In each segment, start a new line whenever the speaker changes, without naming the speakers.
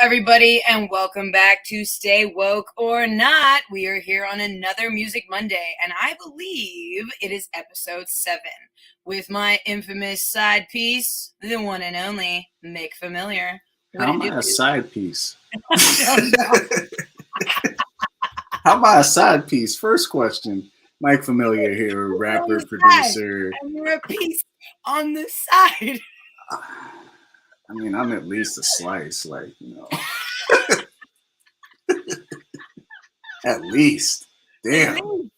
everybody, and welcome back to Stay Woke or Not. We are here on another Music Monday, and I believe it is episode 7 with my infamous side piece, the one and only Mick Familiar.
How am I a side piece?
I don't know.
How about a side piece? First question. Mike Familiar here, rapper, producer.
And you're a piece on the side.
I mean, I'm at least a slice, At least. Damn.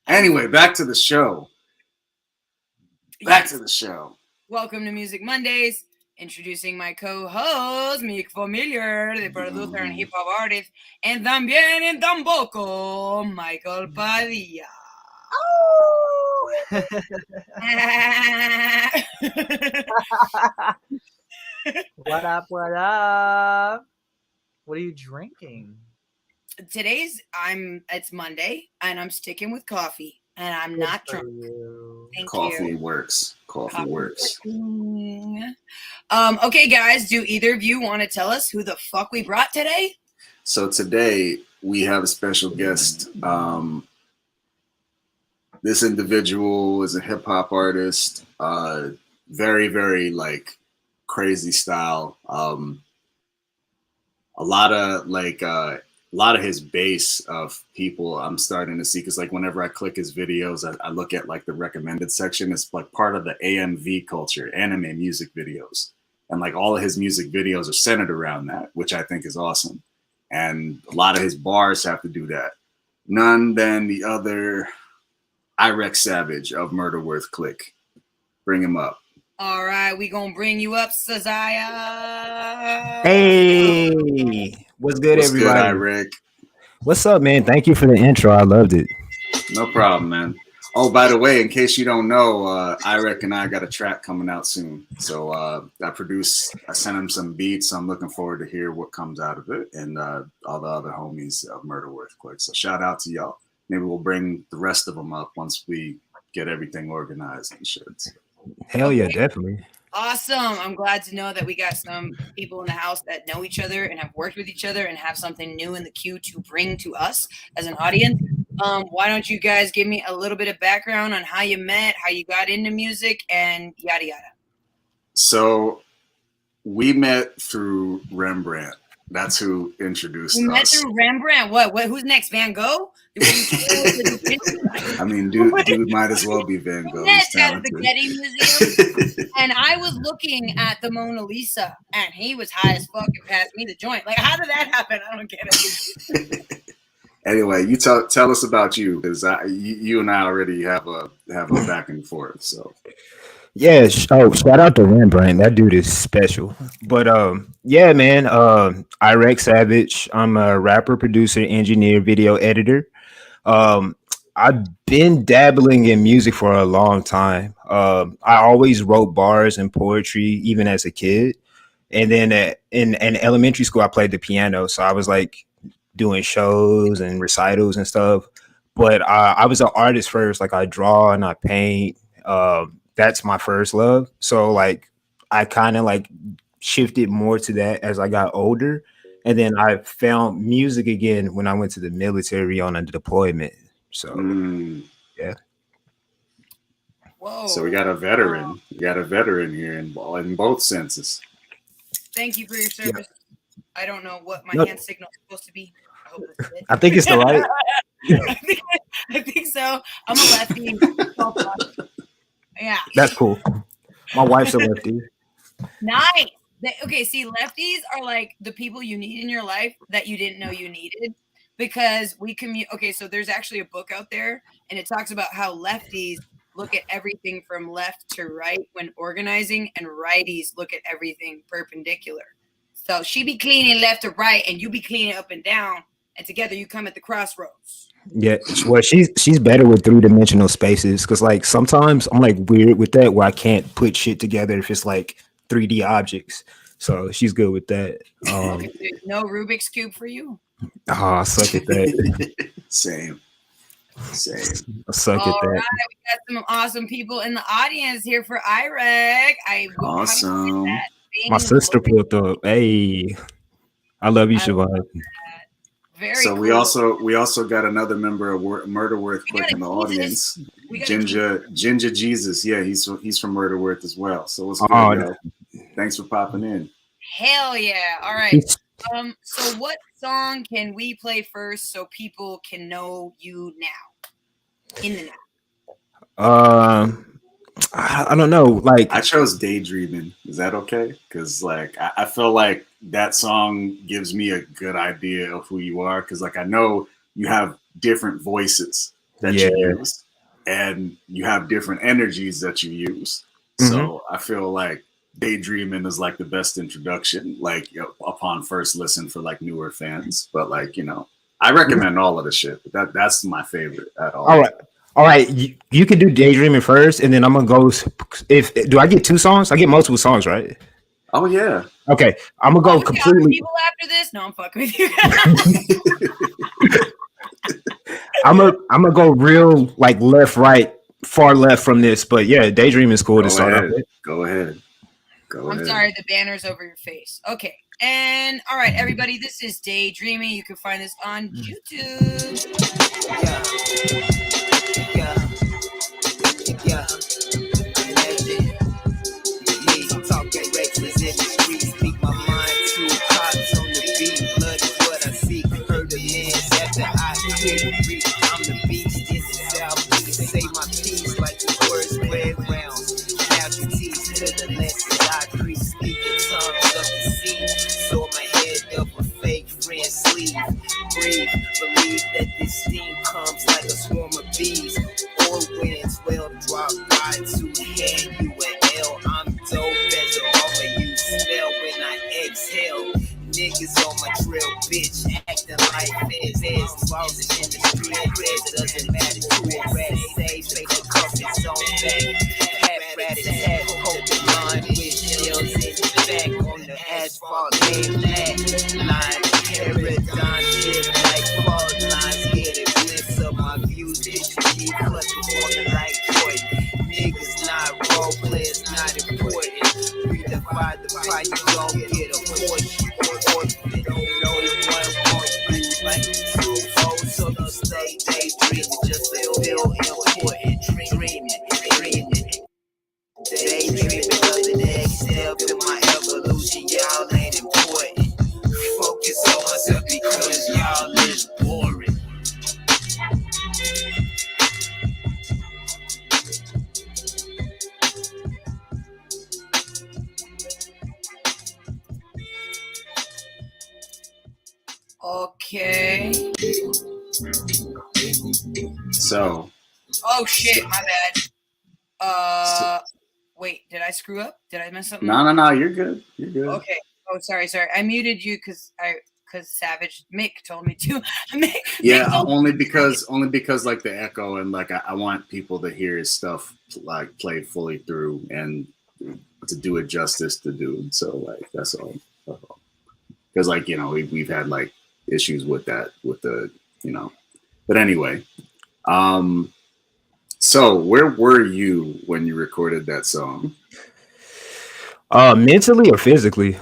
Anyway, back to the show. Back to the show.
Welcome to Music Mondays. Introducing my co-host, Mick Familiar, the producer and hip-hop artist, and también en tampoco, Michael Padilla.
Oh! What up? What up? What are you drinking?
It's Monday, and I'm sticking with coffee, and I'm not drunk.
Coffee works. Coffee works.
Okay, guys, do either of you want to tell us who the fuck we brought today?
So today we have a special guest. This individual is a hip hop artist, very, very crazy style. A lot of his base of people I'm starting to see, because whenever I click his videos, I look at the recommended section. It's part of the AMV culture, anime music videos, and all of his music videos are centered around that, which I think is awesome. And a lot of his bars have to do that. None than the other Ireq Savage of Murder Worth Click. Bring him up.
All right, we gonna bring you up, Sazaya.
Hey, what's good, everybody?
Good, Ireq?
What's up, man? Thank you for the intro. I loved it.
No problem, man. Oh, by the way, in case you don't know, Ireq and I got a track coming out soon. So I sent him some beats. So I'm looking forward to hear what comes out of it, and all the other homies of Murder Worth Click. So shout out to y'all. Maybe we'll bring the rest of them up once we get everything organized and shit.
Hell yeah, definitely.
Awesome. I'm glad to know that we got some people in the house that know each other and have worked with each other and have something new in the queue to bring to us as an audience. Why don't you guys give me a little bit of background on how you met, how you got into music, and yada yada.
So we met through Rembrandt. That's who introduced us.
Met through Rembrandt. What? Who's next? Van Gogh?
I mean, dude might as well be Van Gogh.
He's at the Getty Museum, and I was looking at the Mona Lisa, and he was high as fuck and passed me the joint. How did that happen? I don't get it.
Anyway, you tell us about you, because you and I already have a back and forth. So.
Yeah, shout out to Rembrandt. That dude is special. But yeah, man, Ireq Savage. I'm a rapper, producer, engineer, video editor. I've been dabbling in music for a long time. I always wrote bars and poetry, even as a kid. And then in elementary school, I played the piano. So I was doing shows and recitals and stuff. But I was an artist first. I draw and I paint. That's my first love. So I kind of shifted more to that as I got older. And then I found music again when I went to the military on a deployment. So yeah.
Whoa.
So we got a veteran. We got a veteran here in both senses.
Thank you for your service. Yeah. I don't know what my hand signal is supposed to be. I hope it's it.
I think it's the right.
I think so. I'm a lefty. Yeah.
That's cool. My wife's a lefty.
Nice. Okay, see, lefties are the people you need in your life that you didn't know you needed, because we okay, so there's actually a book out there, and it talks about how lefties look at everything from left to right when organizing, and righties look at everything perpendicular. So she be cleaning left to right, and you be cleaning up and down, and together you come at the crossroads.
Yeah, well, she's better with 3-dimensional spaces, because sometimes I'm weird with that, where I can't put shit together if it's 3D objects. So she's good with that.
No Rubik's Cube for you?
Oh, I suck at that.
Same.
I suck at
All
that.
right, we got some awesome people in the audience here for Ireq.
Awesome.
My sister pulled up. Hey. I love you,
I love
Siobhan.
that. Very
So
cool.
we also got another member of Murder Worth
We got
Quick
a
in the
Jesus.
audience.
We got a Jesus.
Ginger Jesus. Yeah, he's from Murder Worth as well. So what's good,
Oh,
yo? Thanks for popping in.
Hell yeah. All right. So what song can we play first so people can know you now? In the now.
I don't know. Like,
I chose Daydreaming. Is that okay? Because like I feel like that song gives me a good idea of who you are. Because like I know you have different voices that
yeah.
you use, and you have different energies that you use.
Mm-hmm.
So I feel like Daydreaming is like the best introduction, like upon first listen for like newer fans. But like I recommend all of the shit. But that's my favorite at all.
All right. All right, you can do Daydreaming first, and then I'm gonna go. If do I get 2 songs? I get multiple songs, right?
Oh yeah.
Okay, I'm gonna go
We got
completely.
people after this. No, I'm fucking with you.
I'm gonna go real like left, right, far left from this, but yeah, Daydreaming is cool to start off with.
Go ahead.
I'm sorry, the banner's over your face. Okay, and all right, everybody, this is Daydreaming. You can find this on YouTube.
Yeah. Talking reckless in the streets, speak my mind to cops on the beat. Blood is what I seek. Heard the man's after I couldn't reach. I'm the beast in the southeast. Say my piece like the words red rounds. Casualties to the lessons I preach. Speaking tongues of the sea. So my head of a fake friend sleeve. Breathe, believe that this steam comes like a swarm of bees. Or winds will drop by to hand you an L. I'm dope as a armor you smell when I exhale. Niggas on my drill, bitch, acting like feds. Balls in the street, it doesn't matter to a rat. Say, fake the cuff, it's on back. Hat, rat, hat, Pokemon with shells in the back on the asphalt, name that line. Paradigm shit like fault lines, get a glimpse of my views. Bitch, keep clutching for me like toy. Niggas not role players, not important. We defy the fight, you gon' get a portion. No one wants you like two foes, so you stay daydreaming just to feel important. Dreaming. Daydreaming of the next step in my evolution, y'all ain't important. Focus on myself because y'all is boring.
Okay.
So.
Oh shit, my bad. Wait, did I screw up? Did I mess something up?
No, you're good. You're good.
Okay. Oh, sorry. I muted you because Savage Mick told me to.
Yeah, only because like the echo and like I want people to hear his stuff like played fully through and to do it justice to do. So like that's all. Because like we've had like issues with that with the but anyway. So where were you when you recorded that song?
Mentally or physically?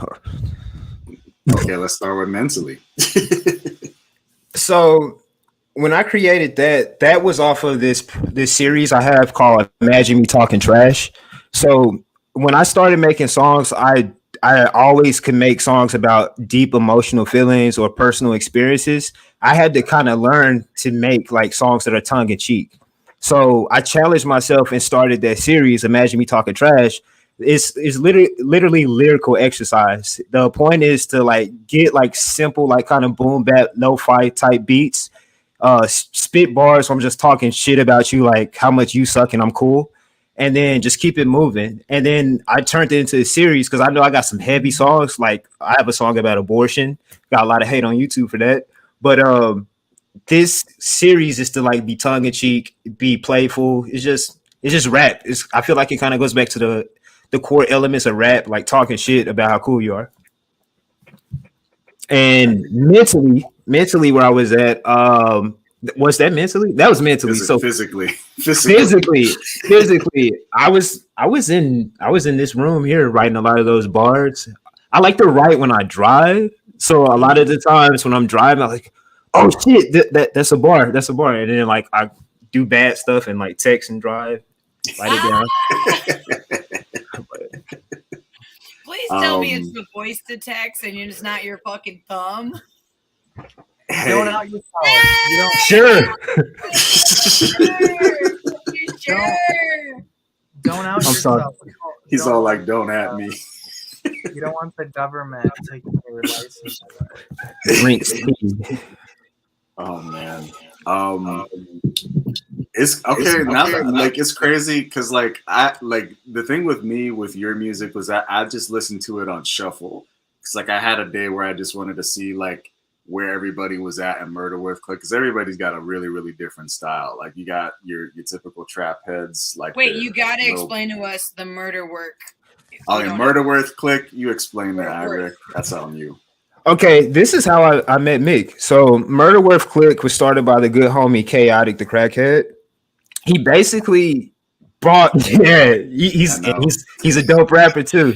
Okay, let's start with mentally.
So when I created that was off of this series I have called Imagine Me Talking Trash. So when I started making songs, I always could make songs about deep emotional feelings or personal experiences. I had to kind of learn to make like songs that are tongue in cheek. So I challenged myself and started that series, Imagine Me Talking Trash. It's literally lyrical exercise. The point is to like get like simple, like kind of boom bap, lo-fi type beats, spit bars. So I'm just talking shit about you, like how much you suck and I'm cool, and then just keep it moving. And then I turned it into a series because I know I got some heavy songs. Like I have a song about abortion. Got a lot of hate on YouTube for that, but this series is to like be tongue in cheek, be playful. It's just rap. I feel like it kind of goes back to the core elements of rap, like talking shit about how cool you are. And mentally where I was at, was that mentally? That was mentally. So physically, I was in this room here writing a lot of those bars. I like to write when I drive. So a lot of the times when I'm driving, I'm like, oh shit, that's a bar, that's a bar, and then like I do bad stuff and like text and drive, write it down.
Please tell me it's the voice to text and it's not your fucking thumb.
Don't out yourself. You don't.
Sure.
Sure.
Don't out
I'm sorry.
yourself.
He's all like, "Don't at me."
You don't want the government taking your license.
Drinks.
Oh man. It's okay now that, like, it's crazy because like I like the thing with me with your music was that I just listened to it on shuffle. It's like I had a day where I just wanted to see like where everybody was at in Murder Worth Click, because everybody's got a really, really different style. Like you got your typical trap heads. Like,
wait, you gotta explain to us the murder work.
Oh, yeah, Murder Worth Click. You explain that, Ireq. That's on you.
Okay, this is how I met Mick. So Murder Worth Click was started by the good homie Chaotic the Crackhead. He basically brought he's a dope rapper too.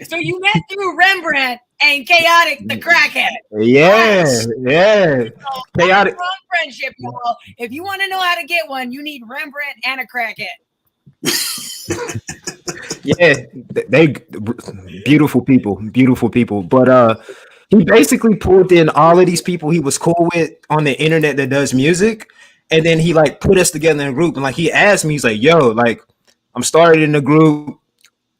So you met through Rembrandt and Chaotic the Crackhead.
Yeah,
Gosh.
yeah.
So
Chaotic
friendship, y'all. If you want to know how to get one, you need Rembrandt and a crackhead.
Yeah, they beautiful people. But he basically pulled in all of these people he was cool with on the internet that does music, and then he like put us together in a group. And like he asked me, he's like, "Yo, like I'm started in the group."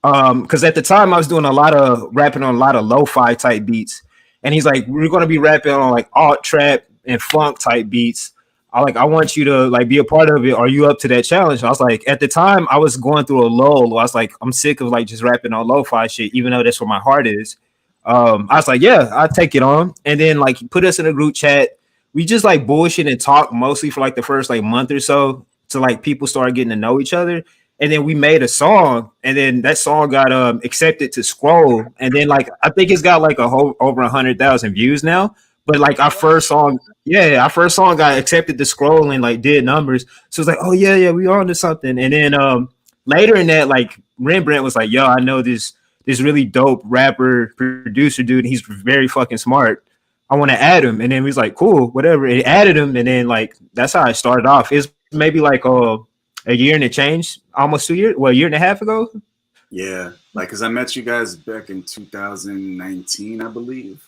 Because at the time I was doing a lot of rapping on a lot of lo-fi type beats, and he's like, "We're gonna be rapping on like alt trap and funk type beats. I want you to like be a part of it. Are you up to that challenge?" And I was like, at the time I was going through a lull. I was like, I'm sick of like just rapping on lo-fi shit, even though that's where my heart is. I was like, yeah, I'll take it on. And then like he put us in a group chat. We just like bullshit and talk mostly for like the first like month or so, to like people started getting to know each other. And then we made a song, and then that song got accepted to Scroll, and then like I think it's got like over 100,000 views now. But like our first song got accepted to Scroll and like did numbers. So it's like, oh yeah, we on to something. And then later in that, like Rembrandt was like, yo, I know this really dope rapper producer dude. He's very fucking smart. I want to add him. And then we was like, cool, whatever. And added him, and then like that's how I started off. It's maybe like a year and a change, almost 2 years, well, a year and a half ago.
Yeah, like because I met you guys back in 2019, I believe.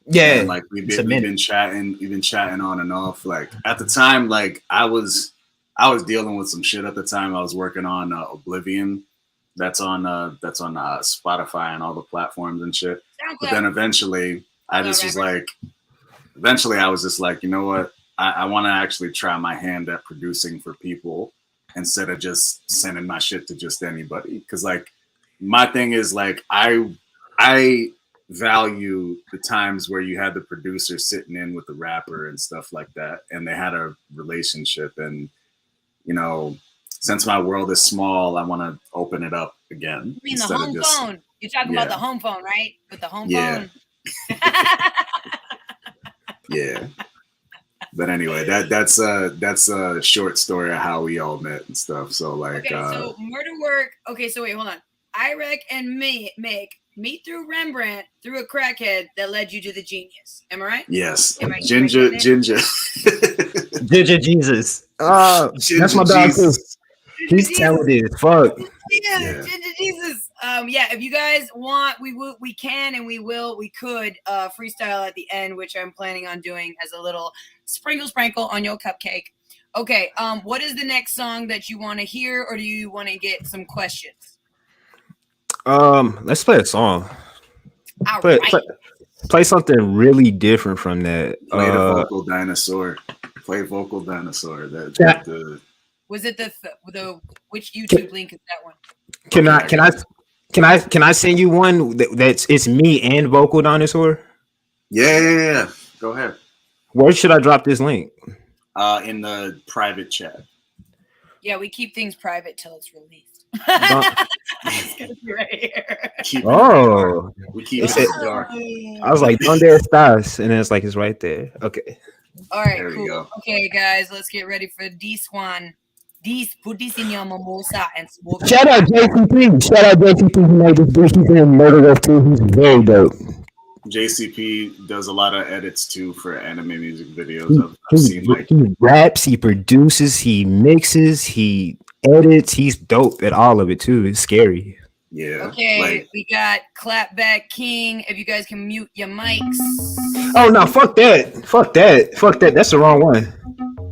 Yeah,
and like we've been chatting on and off. Like at the time, like I was dealing with some shit at the time. I was working on Oblivion, that's on Spotify and all the platforms and shit. But then eventually, I was just like, you know what? I want to actually try my hand at producing for people instead of just sending my shit to just anybody. Because like my thing is like I value the times where you had the producer sitting in with the rapper and stuff like that, and they had a relationship. And you know, since my world is small, I want to open it up again.
You mean the home phone? You're talking about the home phone, right? With the home phone.
Yeah. But anyway, that's a short story of how we all met and stuff. So like,
so Murder Work. Okay, so wait, hold on. Ireq and Mick meet through Rembrandt through a crackhead that led you to the genius. Am I right?
Yes. Ginger
Jesus. That's my dog too. He's talented as fuck.
Yeah, Ginger Jesus. If you guys want, we can and we could freestyle at the end, which I'm planning on doing as a little sprinkle on your cupcake. Okay, what is the next song that you want to hear, or do you want to get some questions?
Let's play a song. Play something really different from that.
Play the vocal dinosaur. Play vocal dinosaur.
Was it the which YouTube link is that one?
Can I send you one it's me and vocal dinosaur?
Yeah. Go ahead.
Where should I drop this link?
In the private chat.
Yeah, we keep things private till it's released. It's gonna be right here.
We keep it dark.
I was like, "Donde estás?" And then it's like, it's right there. Okay.
All right, cool. Okay, guys, let's get ready for this one. Put this in your mimosa and smoke.
Shout out JCP. Who made this beat. He's in Murder Worth too. He's very dope.
JCP does a lot of edits too for anime music videos. I've seen like
he raps, he produces, he mixes, he edits. He's dope at all of it too. It's scary.
yeah.
Okay,
Like,
we got Clapback King. If you guys can mute your mics.
Oh no, fuck that. Fuck that. Fuck that. That's the wrong one.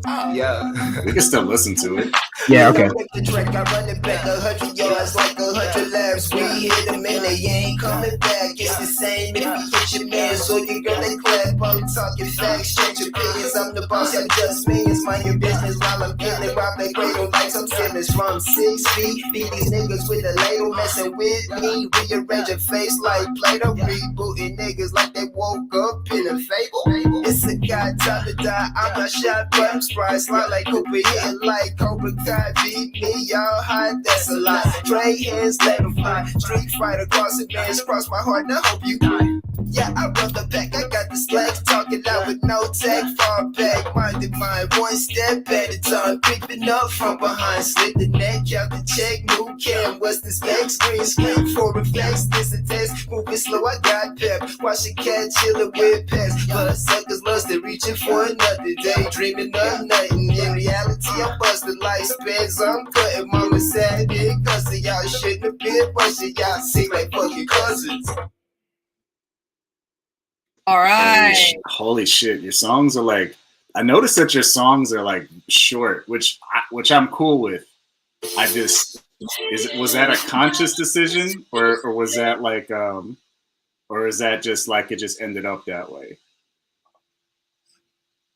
Oh.
Yeah.
we can still listen to it.
Yeah, okay.
The track, I run it back 100 yards like 100 laps. We hit them and they ain't coming back. It's the same if you hit your man, so you gonna clap. I'm talking facts, change opinions. I'm the boss, I'm just me. It's mind your business while I'm getting robbed like cradle like some sinners from 6 feet. Beat these niggas with a ladle, messing with me. Rearrange a face like Play-Doh, rebooting niggas like they woke up in a fable. It's a god time to die. I'm not shot, but I'm surprised. Slide like Cooper, hitting like Cobra Kai. Beat me, y'all hot, that's a lot. Straight hands, let them fly. Street fighter, cross the bands, cross my heart, now hope you die. Yeah, I run the back, I got the slacks, talking out with no tech, far back, minded mine, one step at a time, creeping up from behind, slip the neck out the check, new cam, what's the spec, screen for reflex, this a test, moving slow, I got pep, watch the cat chillin' with pets, plus suckers lusted, reaching for another day, dreaming of nothing, in reality, I'm busting life spins, I'm cutting, mama sad, cause of y'all shouldn't have been rushing, y'all seem like fucking cousins.
All right.
Holy shit! Your songs are like. I noticed that your songs are like short, which I'm cool with. I just was that a conscious decision, or was that like or is that just like it just ended up that way?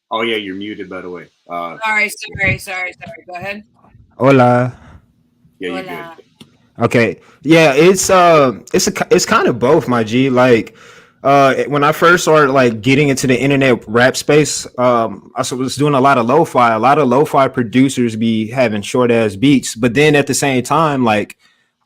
Oh yeah, you're muted by the way.
Sorry. Go ahead.
Hola.
Yeah, you're
Hola.
good.
Okay. Yeah, it's kind of both, my G. Like when I first started like getting into the internet rap space, I was doing a lot of lo-fi. A lot of lo-fi producers be having short ass beats, but then at the same time, like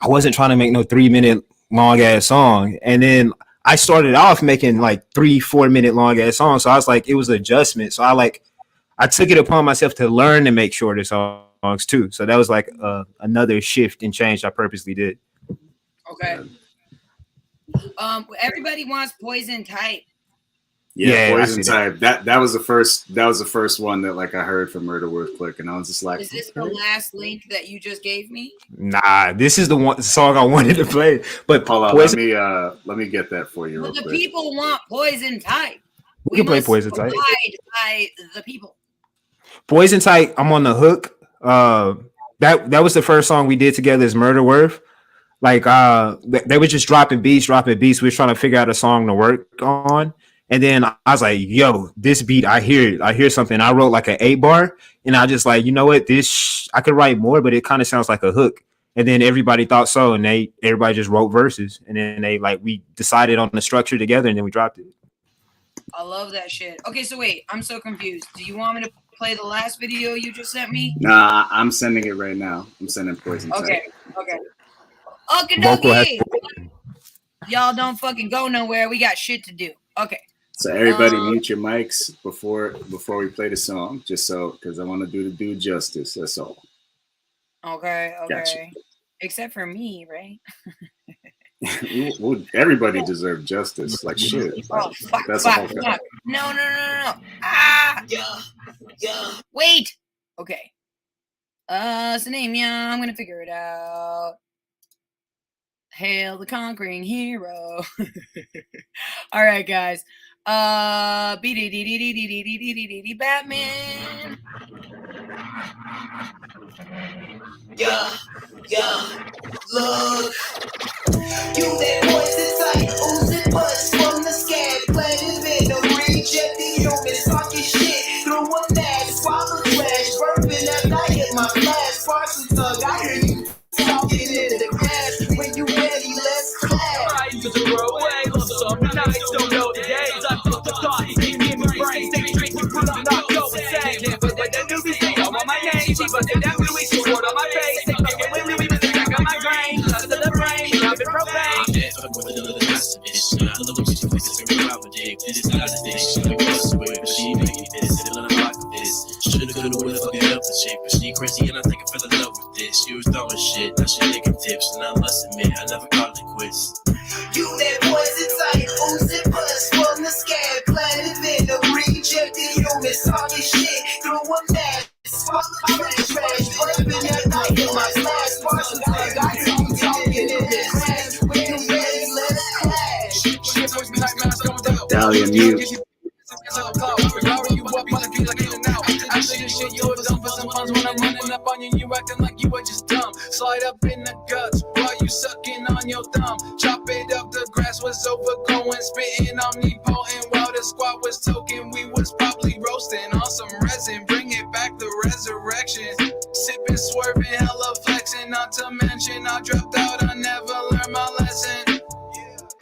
I wasn't trying to make no 3 minute long ass song. And then I started off making like 3-4 minute long ass songs. So I was like, it was adjustment. So I took it upon myself to learn to make shorter songs too. So that was like another shift and change I purposely did.
Okay. Everybody wants Poison Type.
Yeah,
Yeah, I
Poison
see that.
Type. That was the first one that like I heard from Murder Worth Click, and I was just like,
Is this the last link that you just gave me?
Nah, this is the song I wanted to play. But
hold on,
Poison,
let me get that for you real
But the
quick.
people want Poison Type.
we can play
must
Poison Type.
abide by the people.
Poison Type, I'm on the hook. That was the first song we did together is Murder Worth. Like they were just dropping beats. We were trying to figure out a song to work on. And then I was like, yo, this beat, I hear something. I wrote like an 8-bar, and I just like, you know what, I could write more, but it kind of sounds like a hook. And then everybody thought so, and everybody just wrote verses, and then we decided on the structure together, and then we dropped it.
I love that shit. Okay, so wait, I'm so confused. Do you want me to play the last video you just sent me?
Nah, I'm sending it right now. I'm sending Poison Type.
Okay.
Vocal has-
Y'all don't fucking go nowhere. We got shit to do. Okay.
So everybody mute your mics before we play the song, just so because I want to do the dude justice. That's all.
Okay.
Gotcha.
Except for me, right?
Well, everybody deserves justice. Like shit.
Oh, fuck.
Whole
No. Ah! Yeah. Wait. Okay. Sanamia, I'm gonna figure it out. Hail the conquering hero. All right, guys. Batman.
Yeah, look. You that poison type, oozing butts from the scab, planted venom, rejecting humans, talking shit through a mask, swallow flesh, burping at night in my flash, partial thug, I hear you talking in the grass, when you ready, let's clap.
I used to throw away love some nights, don't know the days, I put the thoughts in my brain, take straight to put up, not go insane, can't put the newbies, they all on my name, she busted that Louis, she swore on my face, they fucking with Louis with the back of my brain, love to the brain, love it propane.
She crazy and I think I fell in love with this. She was dumb as shit, now she licking tips, and I must admit I never called it quits.
You that poison type, oozing butts talking shit through a mask. Swallow trash, burping that night in my glass. Partial tag, I hear you talking in the grass. When you ready, let's clash.
Dahlia mute.
Actually, this shit, you a dumb for some funds when I'm running up on you. You acting like you were just dumb. Slide up in the guts while you sucking on your thumb. Chop it up, the grass was overgrowing, spitting omnipotent while the squad was token. We was probably roasting on some resin. Bring it back, the resurrection. Sipping, swerving, hella flexing. Not to mention, I dropped out, I never learned my lesson.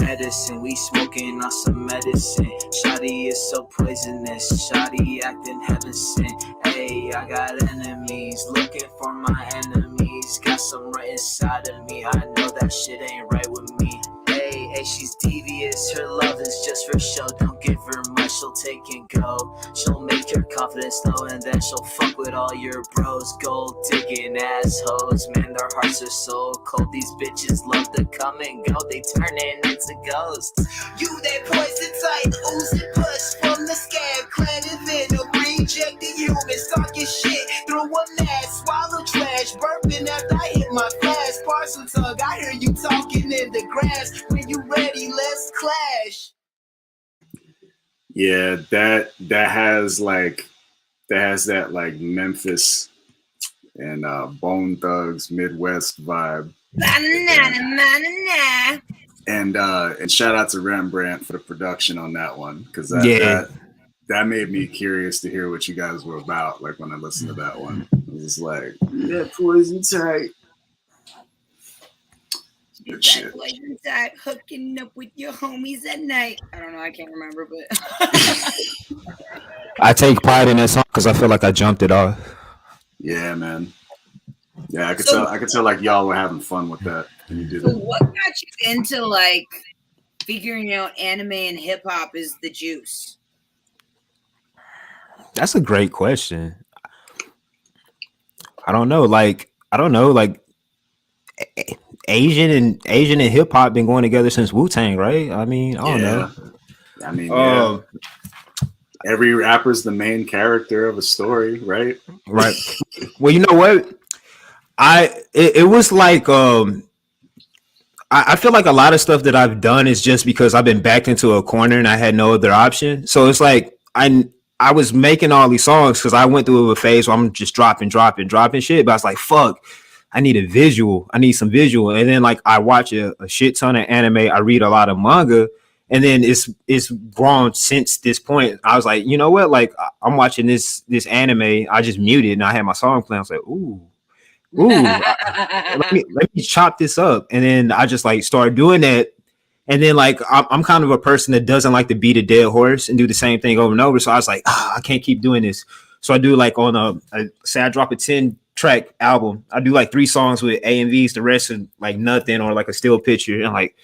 Medicine, we smoking on some medicine. Shawty is so poisonous. Shawty acting heaven sent. Hey, I got enemies looking for my enemies. Got some right inside of me. I know that shit ain't right with me. Hey, she's devious. Her love is just for show. Don't give her much, she'll take and go. She'll make your confidence low, and then she'll fuck with all your bros. Gold digging assholes, man, their hearts are so cold. These bitches love to come and go. They turning into ghosts. You that poison type, oozing push from the scab, clad in venom, rejected humans, talking shit through a mask. Swallow trash, burping after I hit my glass. Parcel tug, I hear you talking in the grass. When you ready, let's clash.
Yeah, that has that like Memphis and Bone Thugs Midwest vibe. And shout out to Rembrandt for the production on that one, because that made me curious to hear what you guys were about. Like when I listened to that one, it was just like, that poison tight. Good shit.
Inside, hooking up with your homies at night. I don't know, I can't remember, but
I take pride in that song because I feel like I jumped it off.
Yeah, man. Yeah, I could tell like y'all were having fun with that. When you did
so
it.
what got you into like figuring out anime and hip hop is the juice?
That's a great question. I don't know. Like Asian and hip hop been going together since Wu-Tang, right? I mean, I don't know.
I mean, yeah. Every rapper's the main character of a story, right?
Right. Well, you know what? It was like I feel like a lot of stuff that I've done is just because I've been backed into a corner and I had no other option. So it's like I was making all these songs because I went through a phase where I'm just dropping shit. But I was like, fuck, I need a visual. I need some visual. And then like I watch a shit ton of anime. I read a lot of manga. And then it's grown since this point. I was like, you know what? Like I'm watching this anime. I just muted and I had my song playing. I was like, ooh, let me chop this up. And then I just like started doing that. And then like I'm kind of a person that doesn't like to beat a dead horse and do the same thing over and over. So I was like, I can't keep doing this. So I do like on say I drop a 10-track album. I do like 3 songs with AMVs, the rest is like nothing or like a still picture. And like,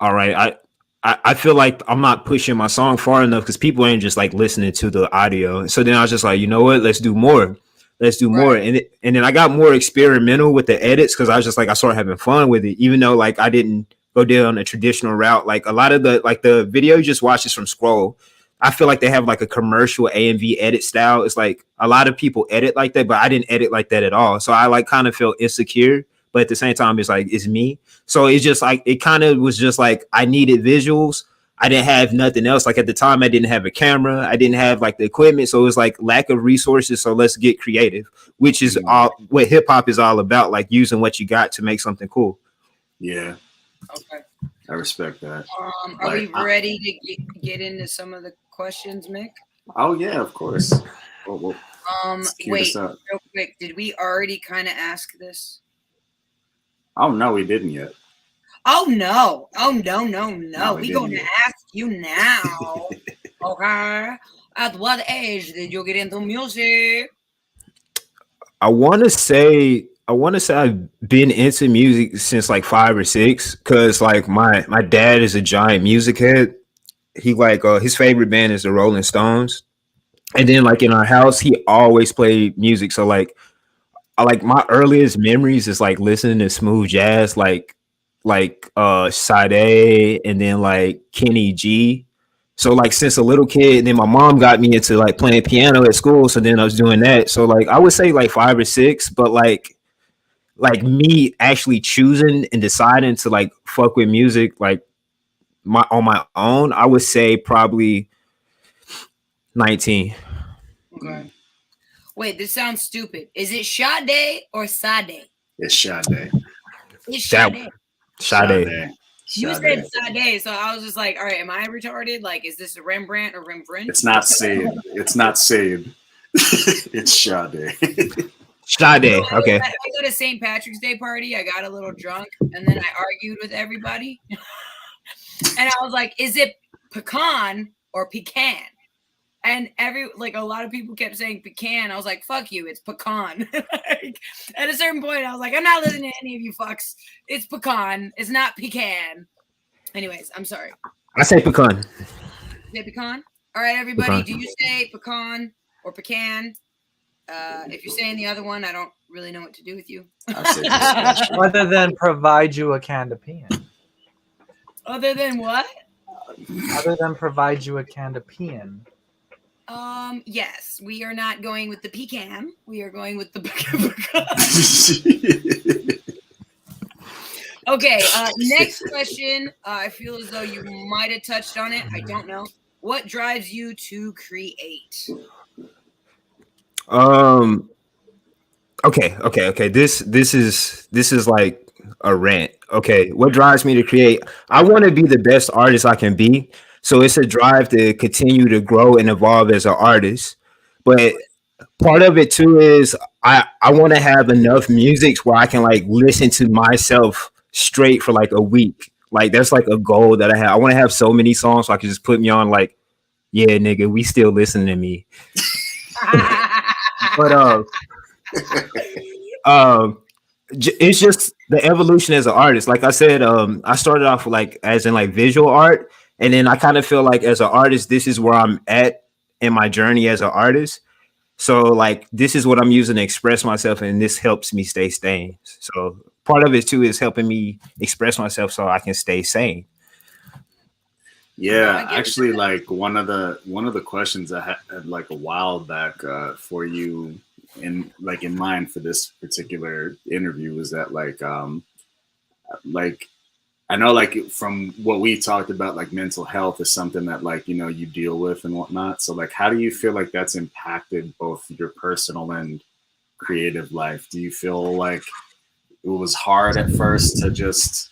all right, I feel like I'm not pushing my song far enough because people ain't just like listening to the audio. So then I was just like, you know what? Let's do more. And then I got more experimental with the edits because I was just like, I started having fun with it, even though like I didn't go down a traditional route. Like a lot of the video you just watch is from Scroll. I feel like they have like a commercial AMV edit style. It's like a lot of people edit like that, but I didn't edit like that at all. So I like kind of felt insecure, but at the same time, it's like, it's me. So it's just like, it kind of was just like, I needed visuals. I didn't have nothing else. Like at the time, I didn't have a camera. I didn't have like the equipment. So it was like lack of resources. So let's get creative, which is all what hip hop is all about. Like using what you got to make something cool.
Yeah.
Okay.
I respect that.
Are we ready to get into some of the questions, Mick?
Oh yeah, of course. Well,
wait, real quick. Did we already kind of ask this?
Oh no, we didn't yet.
Oh no! No! We're gonna
yet.
ask you now. Okay. At what age did you get into music?
I want to say I've been into music since like 5 or 6 because like my dad is a giant music head. He like his favorite band is the Rolling Stones, and then like in our house he always played music. So like my earliest memories is like listening to smooth jazz, like Sade, and then like Kenny G. So like since a little kid, then my mom got me into like playing piano at school. So then I was doing that. So like I would say like 5 or 6, but like me actually choosing and deciding to like fuck with music like my on my own, I would say probably 19.
Okay. Wait, this sounds stupid. Is it Sade or Sade?
It's Sade.
It's
That
Sade.
Sade.
You said Sade, so I was just like, all right, am I retarded? Like, is this a Rembrandt or Rembrandt?
It's not Sade. It's not Sade. It's Sade.
Sade. Okay.
I go to St. Patrick's Day party. I got a little drunk, and then I argued with everybody. And I was like, is it pecan or pecan? And a lot of people kept saying pecan. I was like, fuck you, it's pecan. Like, at a certain point, I was like, I'm not listening to any of you fucks. It's pecan. It's not pecan. Anyways, I'm sorry.
I say pecan.
Say pecan? All right, everybody.
Pecan.
Do you say pecan or pecan? If you're saying the other one, I don't really know what to do with you.
Other than provide you a can of peon.
Other than what?
Other than provide you a can of peon.
Yes, we are not going with the pecan. We are going with the pecan. Okay, next question. I feel as though you might have touched on it. I don't know. What drives you to create?
Okay. This is like a rant. Okay, what drives me to create? I want to be the best artist I can be. So it's a drive to continue to grow and evolve as an artist. But part of it too is I want to have enough music where I can like listen to myself straight for like a week. Like that's like a goal that I have. I want to have so many songs so I can just put me on like, yeah, nigga, we still listening to me. But it's just the evolution as an artist. Like I said, I started off like as in like visual art, and then I kind of feel like as an artist, this is where I'm at in my journey as an artist. So like this is what I'm using to express myself, and this helps me stay sane. So part of it too is helping me express myself so I can stay sane.
Yeah, actually, like one of the questions I had like a while back for you in mind for this particular interview was that like I know like from what we talked about, like mental health is something that like, you know, you deal with and whatnot. So like, how do you feel like that's impacted both your personal and creative life? Do you feel like it was hard at first to just,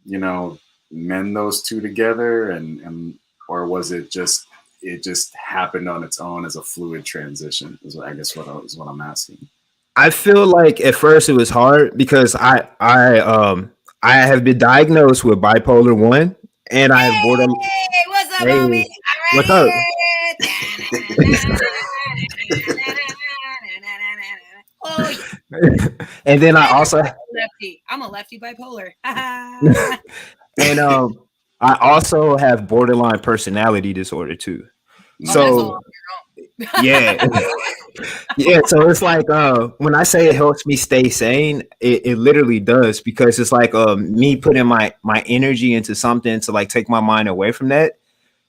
you know, mend those two together and or was it just happened on its own as a fluid transition is what I guess what I'm asking.
I feel like at first it was hard because I have been diagnosed with bipolar 1 and I have borderline.
Hey, what's up,
Hey,
homie?
what's up?
Oh, yeah.
And then I also
lefty. I'm a lefty bipolar.
and I also have borderline personality disorder too.
Oh,
So yeah. Yeah, so it's like when I say it helps me stay sane, it literally does because it's like me putting my energy into something to like take my mind away from that.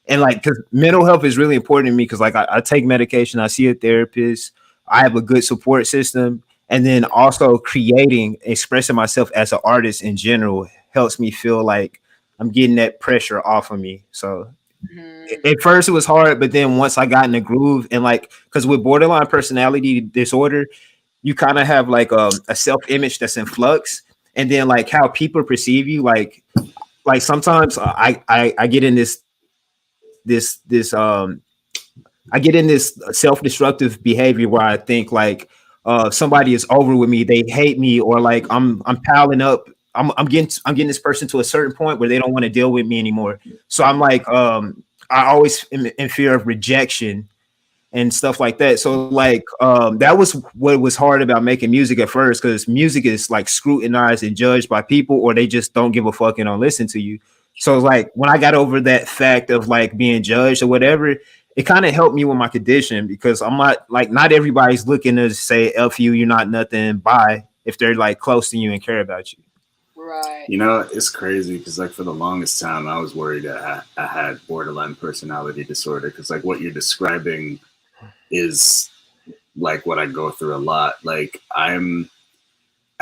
And like because mental health is really important to me because like I take medication, I see a therapist, I have a good support system, and then also expressing myself as an artist in general helps me feel like I'm getting that pressure off of me. So at first it was hard, but then once I got in the groove and like, because with borderline personality disorder, you kind of have like a self-image that's in flux, and then like how people perceive you, like sometimes I get in this I get in this self-destructive behavior where I think like somebody is over with me, they hate me, or like I'm piling up. I'm getting this person to a certain point where they don't want to deal with me anymore. So I'm like, I always am in fear of rejection and stuff like that. So like, that was what was hard about making music at first, because music is like scrutinized and judged by people, or they just don't give a fuck and don't listen to you. So like when I got over that fact of like being judged or whatever, it kind of helped me with my condition, because I'm not everybody's looking to say F you, you're not nothing, bye, if they're like close to you and care about you.
Right.
You know, it's crazy because like for the longest time, I was worried that I had borderline personality disorder because like what you're describing is like what I go through a lot. Like I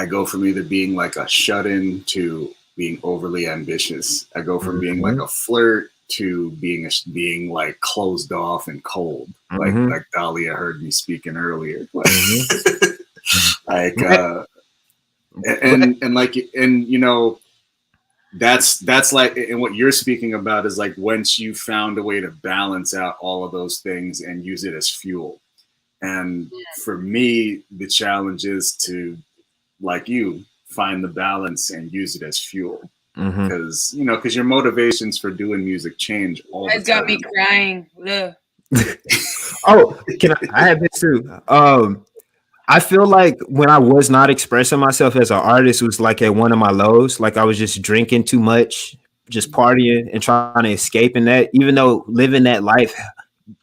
go from either being like a shut-in to being overly ambitious. I go from being like a flirt to being like closed off and cold. Like Dahlia heard me speaking earlier. Like and like and you know that's like, and what you're speaking about is like once you found a way to balance out all of those things and use it as fuel. And for me, the challenge is to, like you, find the balance and use it as fuel. Because you know, because your motivations for doing music change all the
It's got me
time.
crying. Ugh.
Oh, I have this too. I feel like when I was not expressing myself as an artist, it was like at one of my lows. Like I was just drinking too much, just partying and trying to escape in that. Even though living that life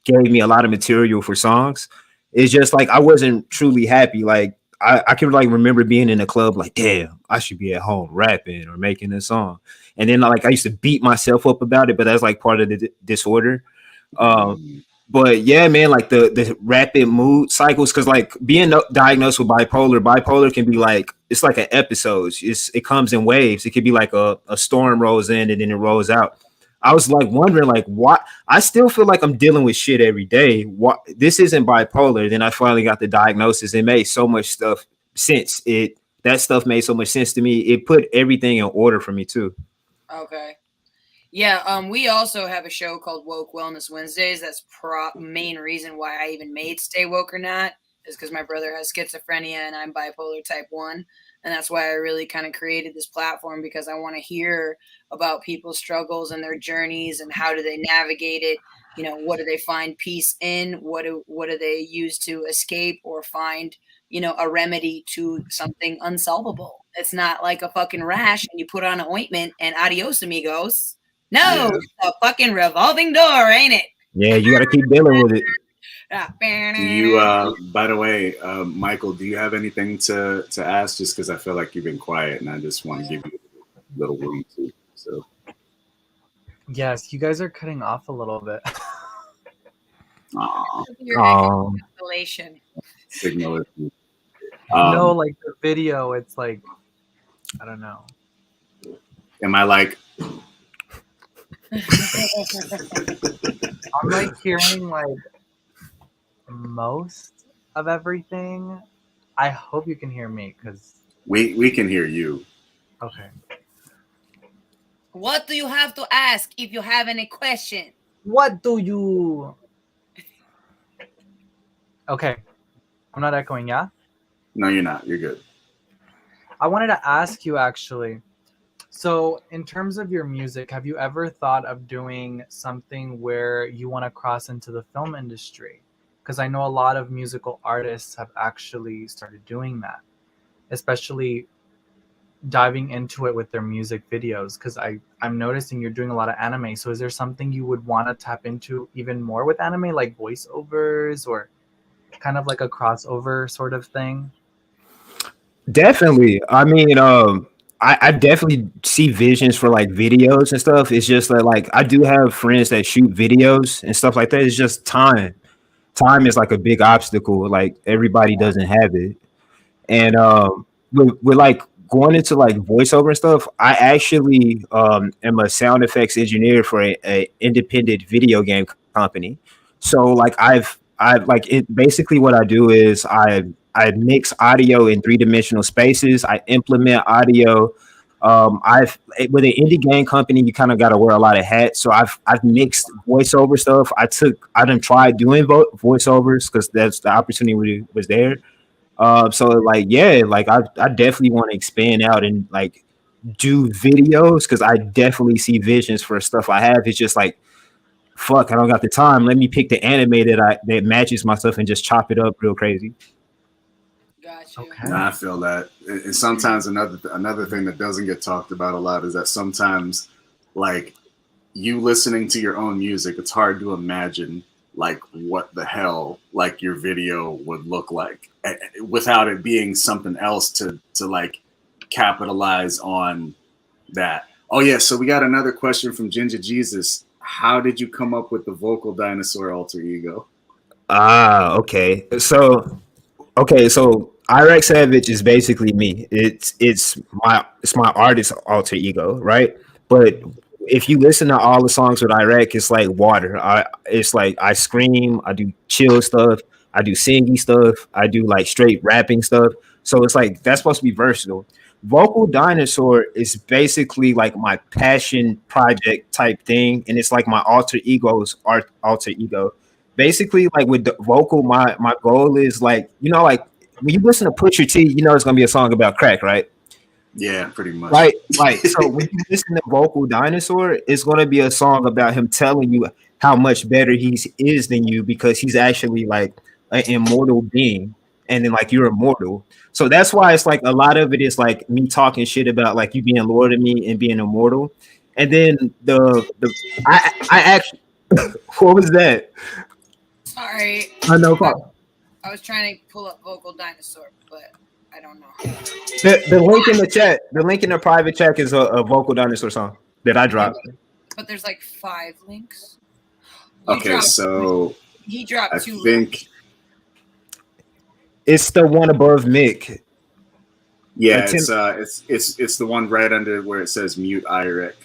gave me a lot of material for songs, it's just like I wasn't truly happy. Like I can like remember being in a club, like, damn, I should be at home rapping or making a song. And then like I used to beat myself up about it, but that's like part of the disorder. But yeah, man, like the rapid mood cycles, because like being diagnosed with bipolar can be like it's like an episode. It comes in waves. It could be like a storm rolls in and then it rolls out. I was like wondering, like, what I still feel like I'm dealing with shit every day. What this isn't bipolar. Then I finally got the diagnosis. It made so much stuff sense. That stuff made so much sense to me. It put everything in order for me too.
Okay. Yeah, we also have a show called Woke Wellness Wednesdays. That's main reason why I even made Stay Woke or Not is because my brother has schizophrenia and I'm bipolar type 1. And that's why I really kind of created this platform, because I want to hear about people's struggles and their journeys and how do they navigate it. You know, what do they find peace in? What do they use to escape or find, you know, a remedy to something unsolvable? It's not like a fucking rash and you put on an ointment and adios amigos. No,
Yeah.
it's a fucking revolving door, ain't it?
Yeah, you got to keep dealing with it.
Do you, by the way, Michael, do you have anything to ask? Just because I feel like you've been quiet and I just want to give you a little room to. So,
Yes, you guys are cutting off a little bit.
Your
Um,
escalation.
signal it.
No, like the video, it's like, I don't know.
Am I like,
I'm like hearing like most of everything. I hope you can hear me because,
we can hear you?
okay.
What do you have to ask if you have any question?
What do you. Okay. I'm not echoing, yeah?
No, you're not. You're good.
I wanted to ask you actually. So, in terms of your music, have you ever thought of doing something where you want to cross into the film industry? Because I know a lot of musical artists have actually started doing that, especially diving into it with their music videos. Because I'm noticing you're doing a lot of anime. So, is there something you would want to tap into even more with anime, like voiceovers or kind of like a crossover sort of thing?
Definitely. I mean, I definitely see visions for like videos and stuff. It's just that like I do have friends that shoot videos and stuff like that. It's just time. Time is like a big obstacle. Like everybody doesn't have it. And with like going into like voiceover and stuff, I actually am a sound effects engineer for a independent video game company. So like I've like it basically what I do is I mix audio in three-dimensional spaces. I implement audio. I've with an indie game company, you kind of got to wear a lot of hats. So I've mixed voiceover stuff. I done tried doing voiceovers because that's the opportunity was there. So like yeah, like I definitely want to expand out and like do videos because I definitely see visions for stuff I have. It's just like fuck, I don't got the time. Let me pick the anime that matches my stuff and just chop it up real crazy.
Got you.
Okay.
Nah, I feel that. And sometimes another thing that doesn't get talked about a lot is that sometimes, like, you listening to your own music, it's hard to imagine like what the hell like your video would look like without it being something else to like capitalize on that. Oh yeah, so we got another question from Ginger Jesus. How did you come up with the vocal dinosaur alter ego?
Okay. So Ireq Savage is basically me. It's my artist alter ego, right? But if you listen to all the songs with Ireq, it's like water. It's like I scream, I do chill stuff, I do singy stuff, I do like straight rapping stuff. So it's like that's supposed to be versatile. Vocal Dinosaur is basically like my passion project type thing, and it's like my alter ego. Basically, like with the vocal, my goal is like like when you listen to Pusha T, it's gonna be a song about crack, right?
Yeah, pretty much.
Right, right. So when you listen to Vocal Dinosaur, it's gonna be a song about him telling you how much better he is than you because he's actually like an immortal being, and then like you're immortal. So that's why it's like a lot of it is like me talking shit about like you being lower than me and being immortal, and then I actually what was that?
Sorry.
I know.
I was trying to pull up Vocal Dinosaur, but I don't know.
The link in the chat, the link in the private chat is a Vocal Dinosaur song that I dropped.
But there's like 5 links.
Okay, so
he dropped
I
2
think
links.
It's the one above Mick.
Yeah, it's the one right under where it says mute Ireq.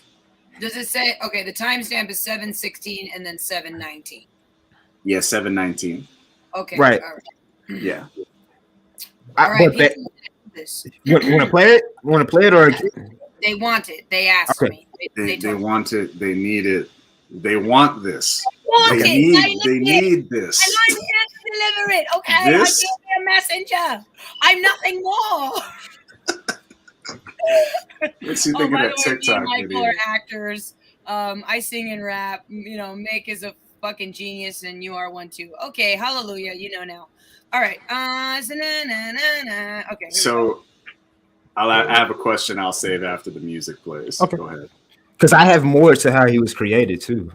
Does it say okay? The timestamp is 7:16 and then 7:19.
Yeah, 7:19.
Okay,
right.
All right.
Yeah.
All right.
You want to play it? You want to play it or
they want it? They asked me.
They want it. They need it. They want this.
They
need this.
And I'm here to deliver it. Okay,
This?
I'm just a messenger. I'm nothing more.
What's you think of that TikTok video?
Are actors. I sing and rap. Mick is a fucking genius, and you are one too. Okay, hallelujah. Now. All right. Okay.
So I have a question. I'll save after the music plays.
Okay.
Go ahead.
Because I have more to how he was created too.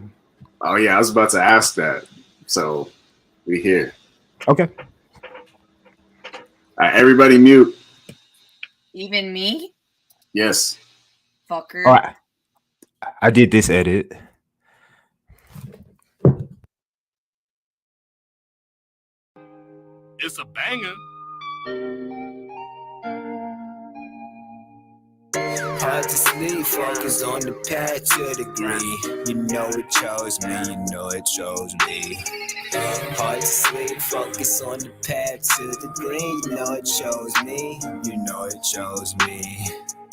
Oh yeah, I was about to ask that. So we here.
Okay.
All right, everybody mute.
Even me?
Yes.
Fucker.
All right. I did this edit.
It's a banger.
Hard to sleep, focus on the path to the green. You know it chose me, you know it chose me. Hard to sleep, focus on the path to the green. You know it chose me, you know it chose me.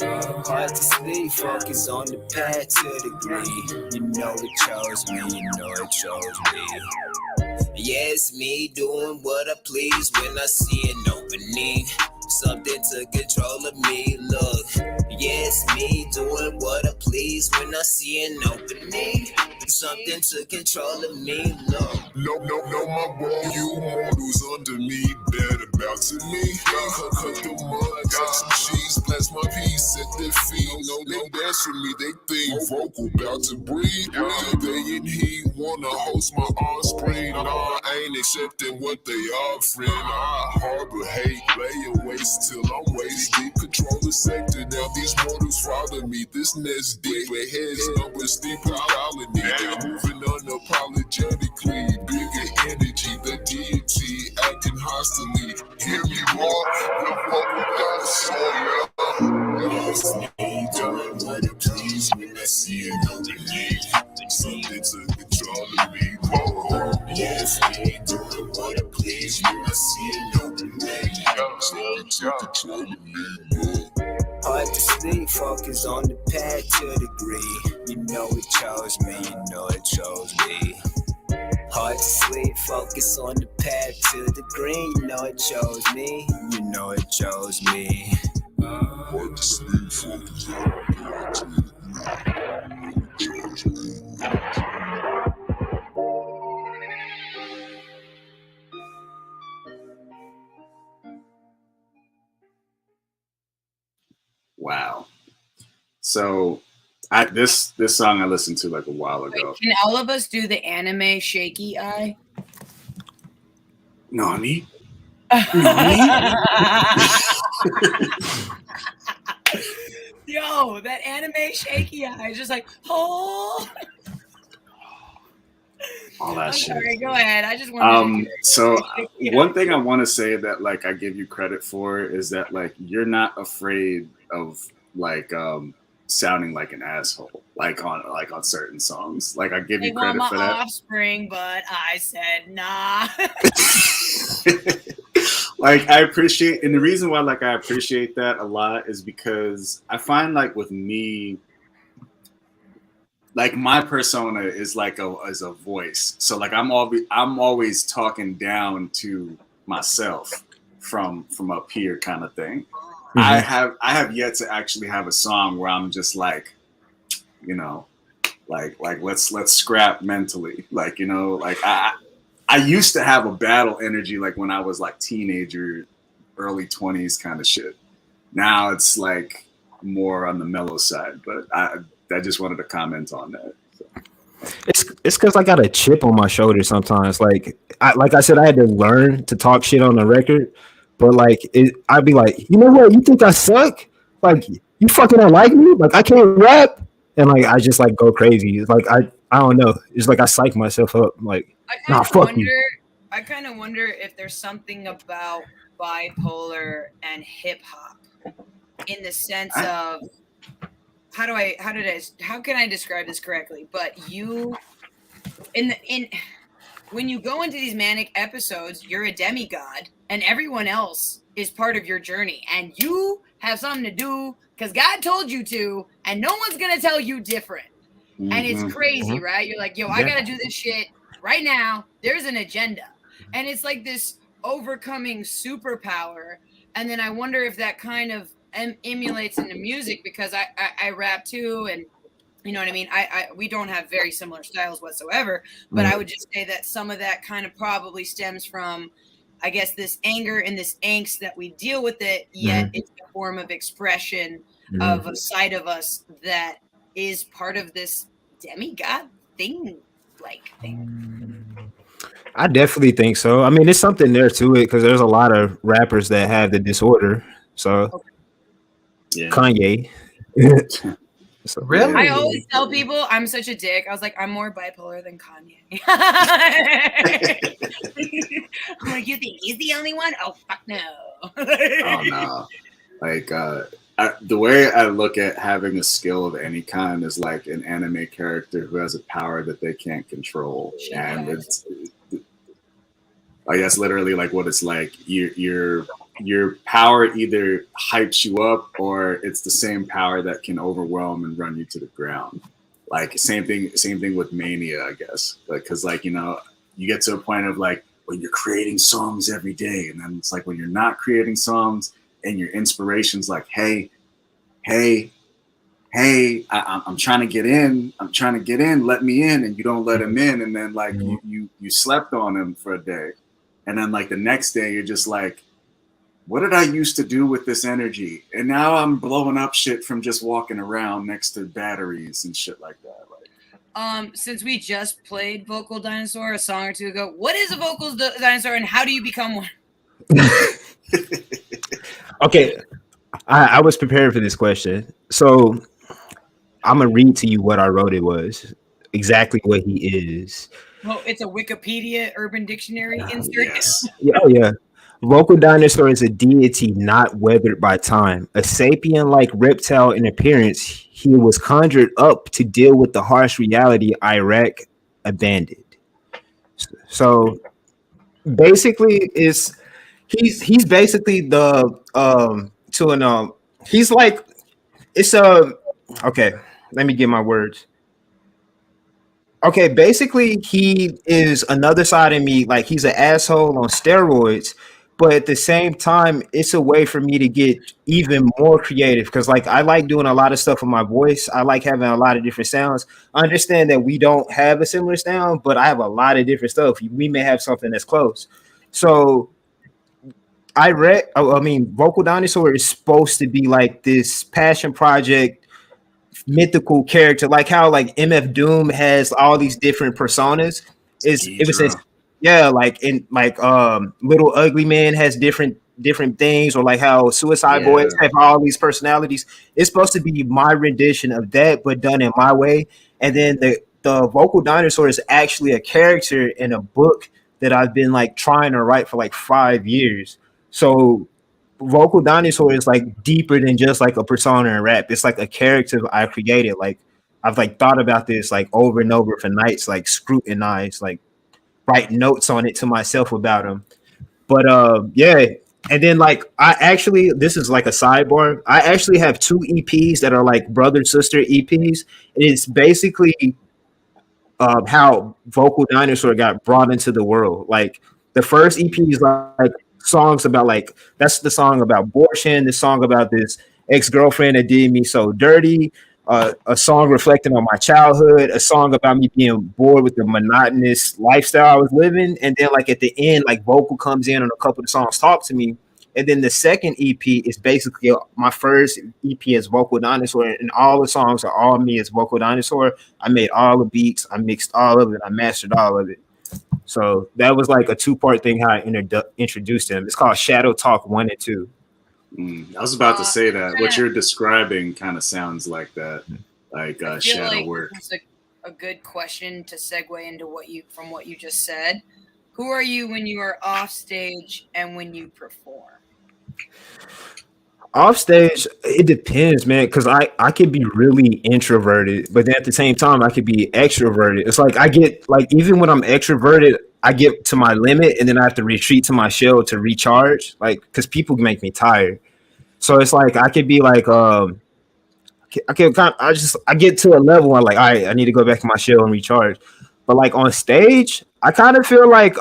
Hard to sleep, focus on the path to the green. You know it chose me, you know it chose me. Yeah, it's me doing what I please when I see an opening. Something took control of me, look. Yeah, it's me doing what I please when I see an opening. Something took control of me, look.
No, my bro, you mortals under me, better bow to me. Cut the mud, got some cheese, bless my peace at their feet. No, they dance with me, they think vocal bout to breathe. They in heat, wanna host my offspring. Nah, I ain't accepting what they offering. I harbor hate, lay away till I'm wasted. Deep control the sector, now these mortals follow me. This nest deep with heads, numbers, steeple colony. Moving unapologetically, bigger energy, the deity acting hostily. Hear me roar, the vocal dinosaur,
Yes, me doing what I please when I see an opening.
something to control of me. Whoa.
Yes, me doing what I please when I see an opening.
Something to control of me. Whoa.
Hard to sleep, focus on the path to the green. You know it chose me, you know it chose me. Hard to sleep, focus on the path to the green. You know it chose me, you know it chose me.
Hard to sleep, focus on the path to the
Wow. So this song I listened to like a while ago.
Wait, can all of us do the anime shaky eye?
Nani?
Yo, that anime shaky eye, just like, oh.
All that
I'm
shit.
sorry, go ahead. I just wanted to
So
yeah.
one thing I want to say that like I give you credit for is that like you're not afraid of like sounding like an asshole like on certain songs. Like I give
They
you
want
credit
my
for that.
offspring, but I said nah.
Like I appreciate, and the reason why like I appreciate that a lot is because I find like with me, like my persona is like a voice. So like I'm always talking down to myself from up here kind of thing.
Mhm.
I have yet to actually have a song where I'm just like, you know, like let's scrap mentally. Like, you know, like I used to have a battle energy like when I was like teenager, early 20s kind of shit. Now it's like more on the mellow side, but I just wanted to comment on that. So.
It's because I got a chip on my shoulder sometimes. Like I said, I had to learn to talk shit on the record, but like I'd be like, you know what? You think I suck? Like you fucking don't like me? Like I can't rap, and like I just like go crazy. It's like I don't know. It's like I psych myself up. Like nah, fuck you.
I kind of wonder if there's something about bipolar and hip hop in the sense of how can I describe this correctly? But you when you go into these manic episodes, you're a demigod and everyone else is part of your journey and you have something to do because God told you to and no one's going to tell you different. Mm-hmm. And it's crazy, right? You're like, yo, I got to do this shit right now. There's an agenda. And it's like this overcoming superpower. And then I wonder if that kind of emulates into music because I rap too, and you know what I mean? We don't have very similar styles whatsoever, but I would just say that some of that kind of probably stems from, I guess, this anger and this angst that we deal with it, yet it's a form of expression of a side of us that is part of this demigod thing.
I definitely think so. I mean, there's something there to it because there's a lot of rappers that have the disorder. So, Kanye.
So, really?
I always tell people I'm such a dick. I was like, I'm more bipolar than Kanye. I'm like, you think he's the only one? Oh, fuck no.
Oh, no. Like, the way I look at having a skill of any kind is like an anime character who has a power that they can't control. And it's like, that's literally like what it's like. Your power either hypes you up or it's the same power that can overwhelm and run you to the ground. Like same thing with mania, I guess. Like, cause like, you know, you get to a point of like when you're creating songs every day. And then it's like when you're not creating songs and your inspiration's like, hey, I'm trying to get in. I'm trying to get in. Let me in. And you don't let him in. And then like you slept on him for a day. And then like the next day you're just like, what did I used to do with this energy? And now I'm blowing up shit from just walking around next to batteries and shit like that. Like,
since we just played Vocal Dinosaur a song or two ago, what is a Vocal Dinosaur and how do you become one?
Okay, I was prepared for this question. So I'm going to read to you what I wrote it was. Exactly what he is.
Well, it's a Wikipedia Urban Dictionary insert.
Yes.
Yeah. Vocal dinosaur is a deity not weathered by time. A sapien-like reptile in appearance, he was conjured up to deal with the harsh reality Ireq abandoned. So basically, he's basically the he's like it's okay. Let me get my words. Okay, basically, he is another side of me. Like he's an asshole on steroids. But at the same time, it's a way for me to get even more creative because, like, I like doing a lot of stuff with my voice. I like having a lot of different sounds. I understand that we don't have a similar sound, but I have a lot of different stuff. We may have something that's close. So, Vocal Dinosaur is supposed to be like this passion project, mythical character, like how like MF Doom has all these different personas. Little Ugly Man has different different things, or like how Suicide Boys
Yeah.
have all these personalities. It's supposed to be my rendition of that, but done in my way. And then the vocal dinosaur is actually a character in a book that I've been like trying to write for like 5 years. So vocal dinosaur is like deeper than just like a persona in rap. It's like a character I created. Like I've like thought about this like over and over for nights, like scrutinize, like write notes on it to myself about them. But yeah. And then like I actually, this is like a sidebar. I actually have two EPs that are like brother sister EPs. It's basically how Vocal Dinosaur got brought into the world. Like the first EP is like songs about like that's the song about abortion, the song about this ex girlfriend that did me so dirty, a song reflecting on my childhood, a song about me being bored with the monotonous lifestyle I was living, and then like at the end, like Vocal comes in on a couple of the songs, talk to me. And then the second EP is basically my first EP as Vocal Dinosaur, and all the songs are all me as Vocal Dinosaur. I made all the beats, I mixed all of it, I mastered all of it. So that was like a two-part thing how I introduced him. It's called Shadow Talk 1 and 2.
I was about to say that what
kinda-
you're describing kind of sounds like that, like
I feel
shadow
like
work.
this is a good question to segue into what you just said. Who are you when you are off stage and when you perform?
Off stage, it depends, man, because I could be really introverted, but then at the same time, I could be extroverted. It's like I get like even when I'm extroverted, I get to my limit, and then I have to retreat to my shell to recharge, like because people make me tired. So it's like I could be like I can kind I get to a level where like all right, I need to go back to my shell and recharge. But like on stage, I kind of feel like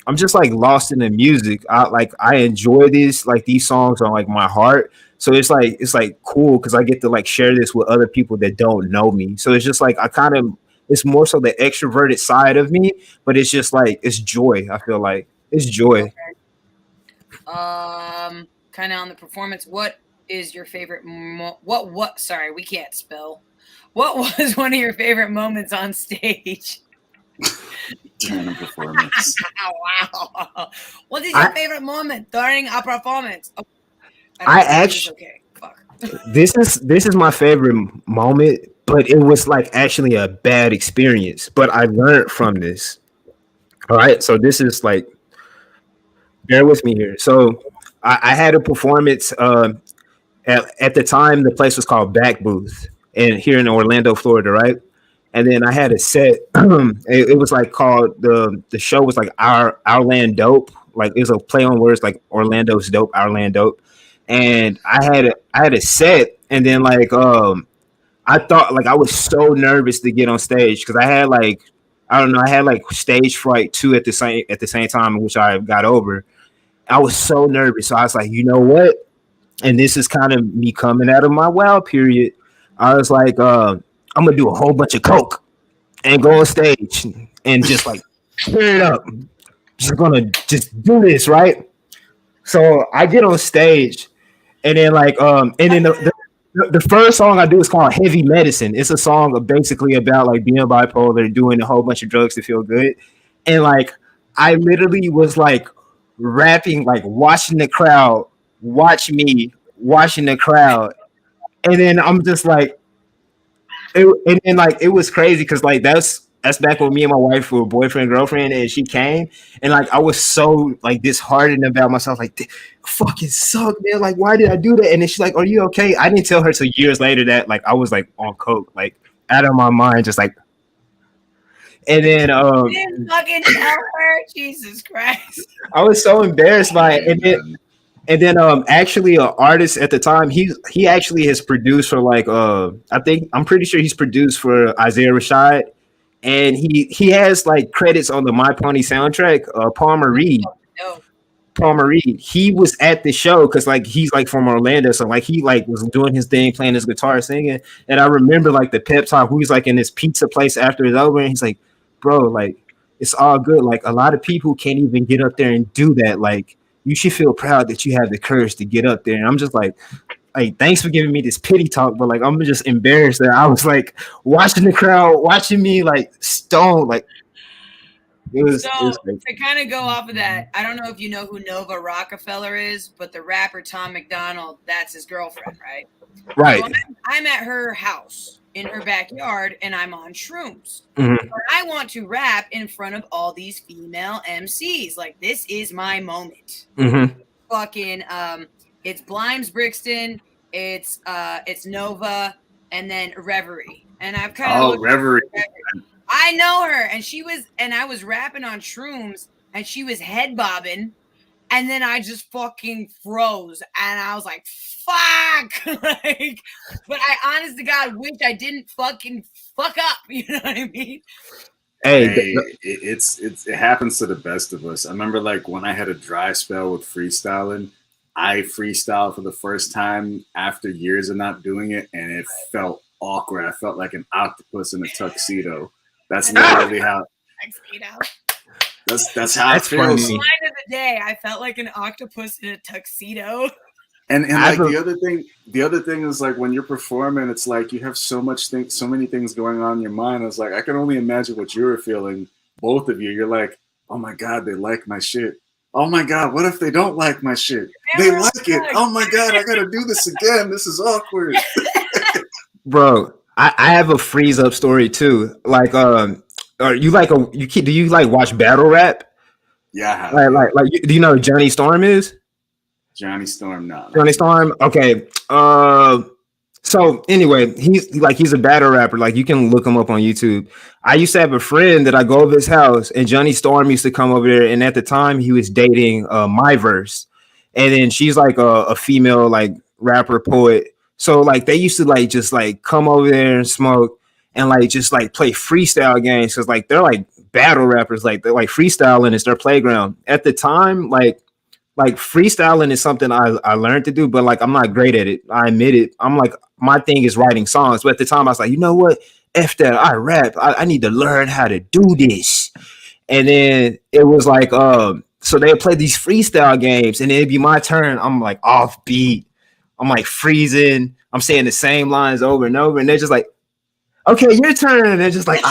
I'm just like lost in the music. I enjoy this, like these songs are like my heart. So it's like cool because I get to like share this with other people that don't know me. So it's just like I kind of it's more so the extroverted side of me, but it's just like it's joy. I feel like it's joy.
Kind of on the performance. What is your favorite? What? Sorry, we can't spell. What was one of your favorite moments on stage?
During a performance.
Wow. What is your favorite moment during a performance? Oh,
I actually
okay. Fuck.
this is my favorite moment, but it was like actually a bad experience. But I learned from this. All right, so this is like bear with me here. So I had a performance. At the time, the place was called Back Booth, and here in Orlando, Florida, right? And then I had a set. It was like called the show was like our land dope. Like it was a play on words like Orlando's dope, our land dope. And I had a set, and then like I thought like I was so nervous to get on stage because I had like I don't know I had like stage fright too at the same time, which I got over. I was so nervous, so I was like, you know what? And this is kind of me coming out of my wow period. I was like, I'm gonna do a whole bunch of coke and go on stage and just like turn it up. Just gonna just do this, right? So I get on stage, and then like and then the first song I do is called Heavy Medicine. It's a song basically about like being bipolar, doing a whole bunch of drugs to feel good. And like I literally was like rapping, like watching the crowd, watch me, watching the crowd. And then I'm just like and then like it was crazy because like that's back when me and my wife were boyfriend girlfriend, and she came, and like I was so like disheartened about myself, like fucking suck, man. Like why did I do that? And then she's like, "Are you okay?" I didn't tell her till years later that like I was like on coke, like out of my mind, just like. And then
You didn't fucking tell her. Jesus Christ.
I was so embarrassed by it, and then actually an artist at the time he actually has produced for like I'm pretty sure he's produced for Isaiah Rashad, and he has like credits on the My Pony soundtrack. Palmer Reed.
No.
Palmer Reed. He was at the show because like he's like from Orlando, so like he like was doing his thing, playing his guitar, singing. And I remember like the pep talk. He was like in this pizza place after it's over, and he's like, "Bro, like it's all good. Like a lot of people can't even get up there and do that. Like you should feel proud that you have the courage to get up there." And I'm just like, thanks for giving me this pity talk, but like I'm just embarrassed that I was like watching the crowd, watching me like stone, like
So to kind of go off of that, I don't know if you know who Nova Rockefeller is, but the rapper Tom McDonald, that's his girlfriend, right?
Right.
So I'm at her house in her backyard, and I'm on shrooms.
Mhm.
But I want to rap in front of all these female MCs. Like, this is my moment.
Mhm.
Fucking it's Blimes Brixton, it's Nova, and then Reverie. And I've kind of
Reverie.
I know her, and I was rapping on shrooms, and she was head bobbing, and then I just fucking froze, and I was like, "Fuck!" Like, but I, honest to God, wish I didn't fucking fuck up. You know what I mean?
Hey, it happens to the best of us. I remember like when I had a dry spell with freestyling, I freestyled for the first time after years of not doing it, and it felt awkward. I felt like an octopus in a tuxedo. That's literally how. That's how it feels.
Line of the day, I felt like an octopus in a tuxedo.
And like the other thing is like when you're performing, it's like you have so many things going on in your mind. I was like, I can only imagine what you were feeling, both of you. You're like, oh my God, they like my shit. Oh my God, what if they don't like my shit? They like it. Oh my God, I gotta do this again. This is awkward.
Bro, I have a freeze up story too. Like, do you like watch battle rap?
Yeah.
Do you know who Johnny Storm is?
Johnny Storm, no.
Johnny Storm. Okay. So anyway, he's a battle rapper. Like, you can look him up on YouTube. I used to have a friend that I go over his house, and Johnny Storm used to come over there. And at the time, he was dating My Verse, and then she's like a female like rapper poet. So like they used to like just like come over there and smoke and like just like play freestyle games, because like they're like battle rappers. Like they're like freestyling is their playground. At the time, like freestyling is something I learned to do, but like I'm not great at it. I admit it. I'm like, my thing is writing songs. But at the time I was like, you know what? F that, I rap. I need to learn how to do this. And then it was like, so they would play these freestyle games, and it'd be my turn. I'm like off beat. I'm like freezing. I'm saying the same lines over and over, and they're just like, okay, your turn. And they're just like,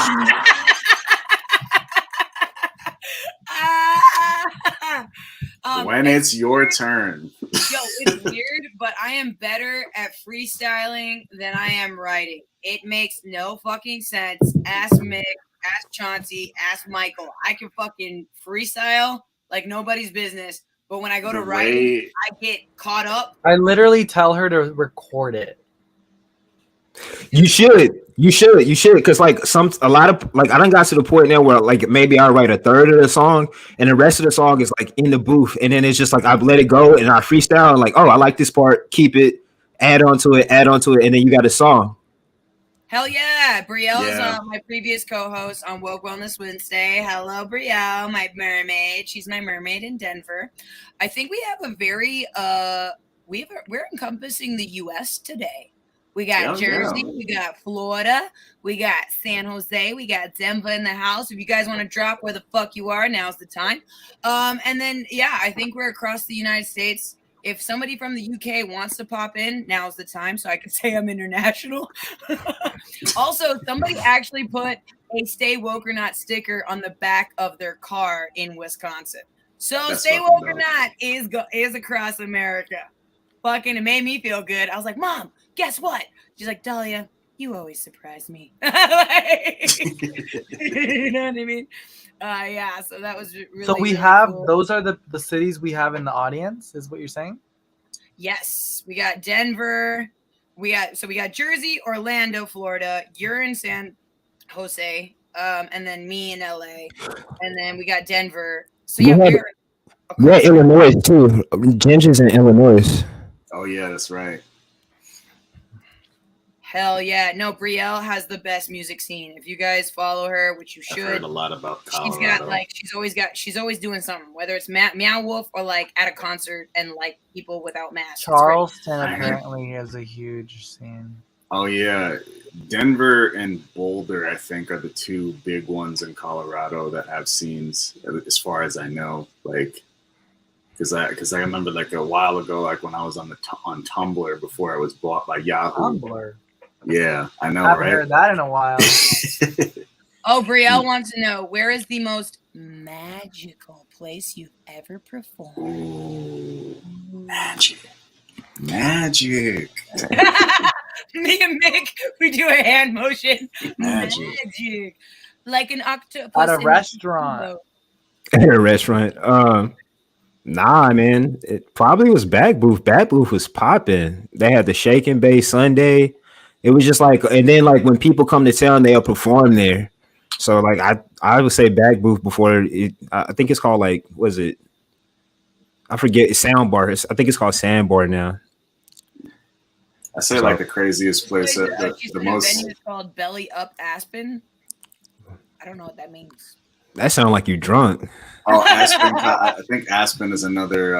when it's your turn.
Yo, it's weird, but I am better at freestyling than I am writing. It makes no fucking sense. Ask Mick, ask Chauncey, ask Michael. I can fucking freestyle like nobody's business, but when I go to writing, I get caught up.
I literally tell her to record it.
You should, because like a lot of like I done got to the point now where like maybe I write a third of the song and the rest of the song is like in the booth, and then it's just like I let it go and I freestyle and like, oh, I like this part, keep it, add on to it, and then you got a song.
Hell yeah. Brielle is my previous co-host on Woke Wellness Wednesday. Hello, Brielle, my mermaid. She's my mermaid in Denver. I think we have a very we're encompassing the US today. We got Jersey, we got Florida, we got San Jose, we got Denver in the house. If you guys want to drop where the fuck you are, now's the time. And then, yeah, I think we're across the United States. If somebody from the UK wants to pop in, now's the time, so I can say I'm international. Also, somebody actually put a Stay Woke or Not sticker on the back of their car in Wisconsin. So that's Stay Woke or Not is across America. Fucking, it made me feel good. I was like, Mom, guess what? She's like, Dahlia, you always surprise me. Like, you know what I mean? Yeah, so that was really
So we
really
have
cool.
Those are the cities we have in the audience, is what you're saying?
Yes, we got Denver. We got Jersey, Orlando, Florida. You're in San Jose, and then me in LA, and then we got Denver. So yeah,
Illinois too. Ginger's in Illinois.
Oh yeah, that's right.
Hell yeah. No, Brielle has the best music scene. If you guys follow her, which you should.
I've heard a lot about Colorado.
She's always doing something, whether it's Meow Wolf or like at a concert and like people without masks.
Charleston apparently has a huge scene.
Oh yeah. Denver and Boulder, I think, are the two big ones in Colorado that have scenes, as far as I know. Like, because I remember like a while ago, like when I was on Tumblr before I was bought by Yahoo.
Tumblr.
Yeah, I know,
I haven't
right?
heard that in a while.
Oh, Brielle wants to know, where is the most magical place you've ever performed?
Ooh, magic. Magic.
Me and Mick, we do a hand motion.
Magic.
Magic. Like an octopus
At a
in a
restaurant.
steamboat.
At a restaurant. Nah, man. It probably was Back Booth. Back Booth was popping. They had the Shake and Bake Sunday. It was just like, and then like when people come to town, they'll perform there. So like I would say Back Booth before it. I think it's called like, was it? I forget. Soundbar. I think it's called Sandbar now.
I say
So-
like the craziest place,
She
the
said a
most.
venue is called Belly Up Aspen. I don't know what that means.
That sounds like you drunk.
Oh, Aspen. I think Aspen is another.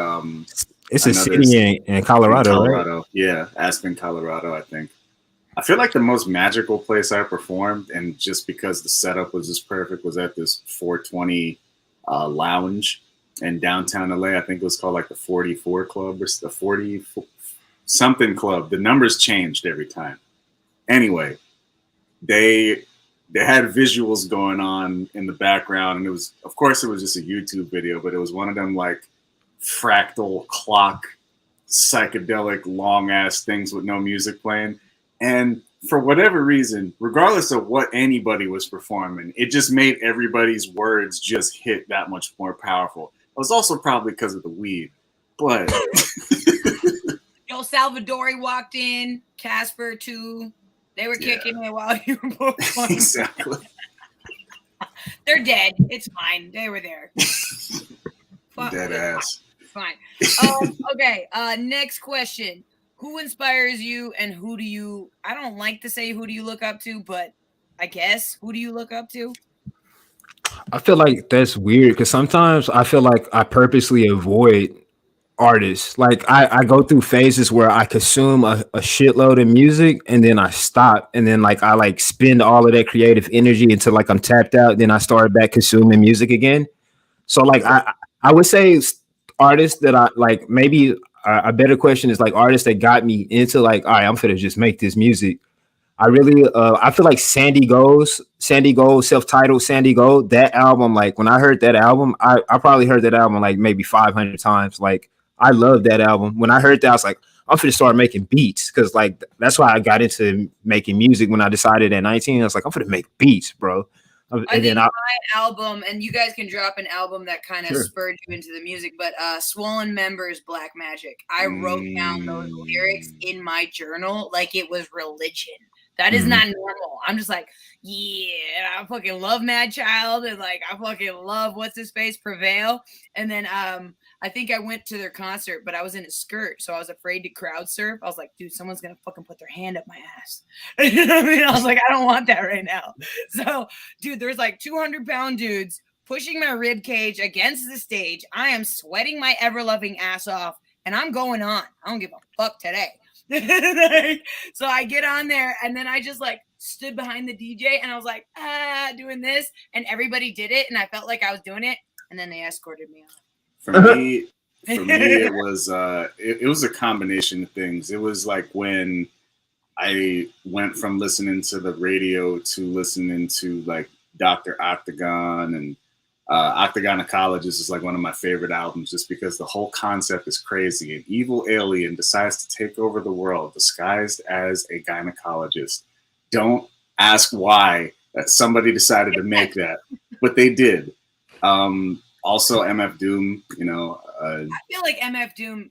It's a
Another
city in Colorado, right?
Colorado. Yeah, Aspen, Colorado, I think. I feel like the most magical place I performed, and just because the setup was just perfect, was at this 420 lounge in downtown LA. I think it was called like the 44 Club or the 40 something club. The numbers changed every time. Anyway, they had visuals going on in the background, and it was, of course, it was just a YouTube video, but it was one of them like fractal clock psychedelic long ass things with no music playing. And for whatever reason, regardless of what anybody was performing, it just made everybody's words just hit that much more powerful. It was also probably because of the weed, but
Yo, Salvadori walked in, Casper too. They were kicking it while you were performing.
exactly.
They're dead. It's fine. They were there.
Dead ass.
Fine. Okay. Next question. Who inspires you, and who do you? I don't like to say who do you look up to, but I guess who do you look up to?
I feel like that's weird because sometimes I feel like I purposely avoid artists. Like I go through phases where I consume a shitload of music and then I stop and then like I like spend all of that creative energy until like I'm tapped out. Then I start back consuming music again. So like I would say artists that I like. Maybe a better question is like artists that got me into like, all right, I'm gonna just make this music. I really I feel like Sandy Gold, self-titled Sandy Gold, that album, like when I heard that album, I probably heard that album like maybe 500 times. Like I love that album. When I heard that, I was like, I'm gonna start making beats because like that's why I got into making music when I decided at 19. I was like, I'm gonna make beats, bro.
I
And
think
then
my album, and you guys can drop an album that kind of
Sure.
spurred you into the music, but Swollen Members, Black Magic. I wrote down those lyrics in my journal like it was religion. That is not normal. I'm just like, yeah, I fucking love Mad Child, and like I fucking love What's His Face Prevail. And then I think I went to their concert, but I was in a skirt, so I was afraid to crowd surf. I was like, dude, someone's gonna fucking put their hand up my ass. You know what I mean? I was like, I don't want that right now. So, dude, there's like 200-pound dudes pushing my rib cage against the stage. I am sweating my ever-loving ass off, and I'm going on. I don't give a fuck today. So I get on there, and then I just like stood behind the DJ, and I was like, doing this, and everybody did it, and I felt like I was doing it, and then they escorted me off.
For me, it was it was a combination of things. It was like when I went from listening to the radio to listening to like Dr. Octagon, and Octagon Ecologist is like one of my favorite albums just because the whole concept is crazy. An evil alien decides to take over the world disguised as a gynecologist. Don't ask why that somebody decided to make that, but they did. Also, MF Doom, you know,
I feel like MF Doom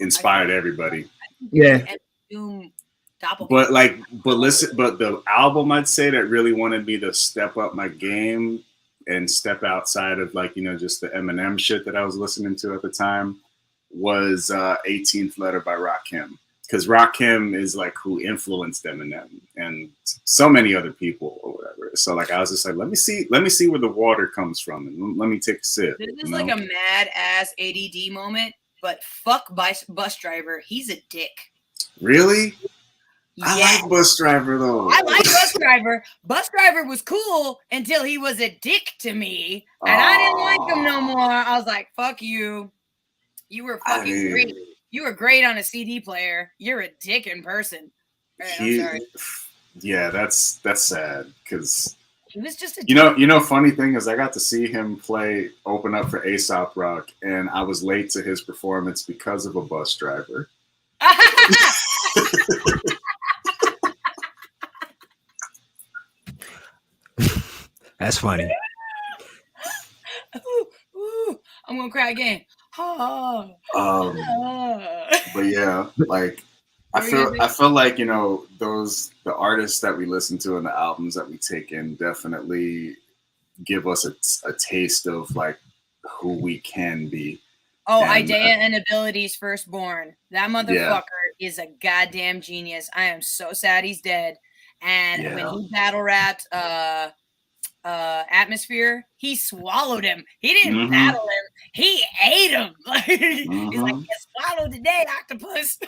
inspired everybody.
Yeah.
MF Doom doppelganger.
But the album I'd say that really wanted me to step up my game and step outside of like, you know, just the Eminem shit that I was listening to at the time was 18th Letter by Rakim. Because Rakim is like who influenced Eminem and so many other people or whatever. So like I was just like, let me see where the water comes from and let me take a sip.
This is like a mad ass ADD moment, but fuck bus driver. He's a dick.
Really?
Yeah.
I like Bus Driver though.
I like Bus Driver. Bus Driver was cool until he was a dick to me, and I didn't like him no more. I was like, "Fuck you! You were fucking great. You were great on a CD player. You're a dick in person." Right, I'm sorry.
Yeah, that's sad because
He was just a
Funny thing is, I got to see him open up for Aesop Rock, and I was late to his performance because of a bus driver.
That's funny.
Ooh, I'm gonna cry again.
But yeah, like I feel like the artists that we listen to and the albums that we take in definitely give us a taste of like who we can be.
Oh, Idea and Ability's Firstborn. That motherfucker
Yeah.
is a goddamn genius. I am so sad he's dead. And when he battle rapped Atmosphere, he swallowed him. He didn't battle him. He ate him. He's like, you swallowed today, octopus.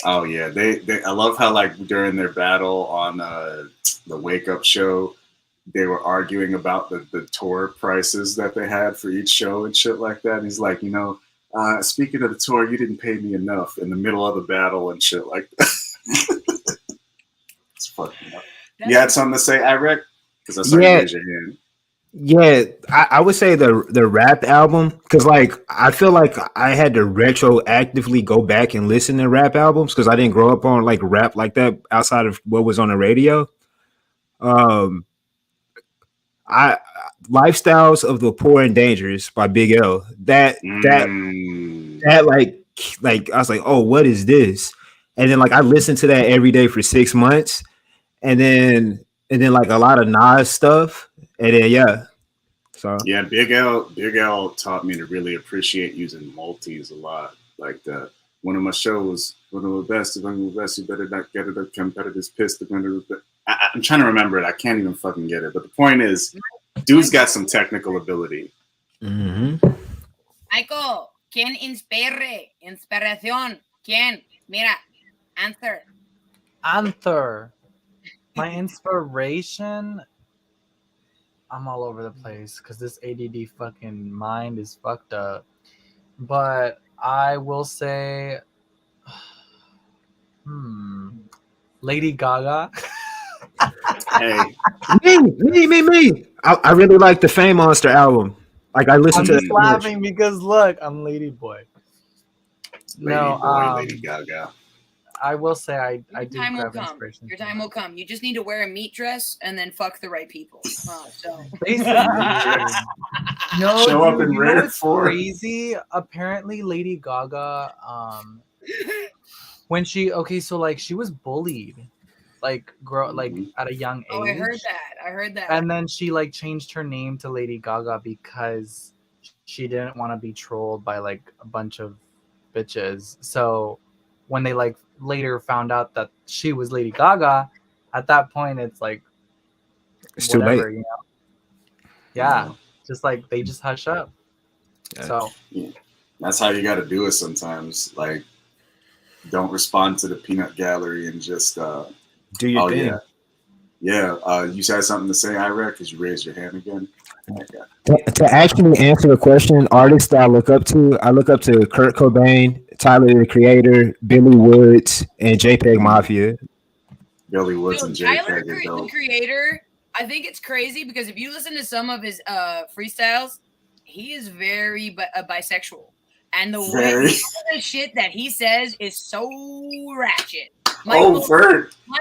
Oh yeah, they I love how like during their battle on the Wake Up show, they were arguing about the tour prices that they had for each show and shit like that. And he's like, speaking of the tour, you didn't pay me enough in the middle of the battle and shit like that. It's fucking up. You had something to say, Ireq? Because I saw you raise your hand.
Yeah, I would say the rap album, because like I feel like I had to retroactively go back and listen to rap albums because I didn't grow up on like rap like that outside of what was on the radio. Lifestyles of the Poor and Dangerous by Big L. That like I was like, oh, what is this? And then like I listened to that every day for 6 months, and then like a lot of Nas stuff, and then so
yeah, Big L taught me to really appreciate using multis a lot. Like one of my shows, one of the best, you better not get it. A competitor's pissed. I'm trying to remember it. I can't even fucking get it. But the point is, dude's got some technical ability.
Michael, ¿quién inspiración? ¿Quién? Mira, answer.
My inspiration, I'm all over the place because this ADD fucking mind is fucked up. But I will say, Lady Gaga.
Hey,
me. I really like the Fame Monster album. Like I listened to.
I'm just laughing because look, I'm Lady Boy.
Lady Gaga.
I will say I do
grab
inspiration.
Your time will come. You just need to wear a meat dress and then fuck the right people. So
basically,
show up in red for
crazy. Apparently, Lady Gaga, when she she was bullied, at a young age.
Oh, I heard that.
And then she like changed her name to Lady Gaga because she didn't want to be trolled by like a bunch of bitches. So when they like later found out that she was Lady Gaga, at that point it's like
it's whatever, too late.
Yeah, just like they just hush up. Yeah. So
that's how you got to do it sometimes. Like, don't respond to the peanut gallery and just
do your thing.
Yeah. You said something to say, Ireq, because you raised your hand again.
To actually answer the question, artists that I look up to Kurt Cobain, Tyler the Creator, Billy Woods, and JPEG Mafia.
Billy Woods and JPEG.
Tyler the Creator, I think it's crazy because if you listen to some of his freestyles, he is very bisexual. And the way the shit that he says is so ratchet.
Michael,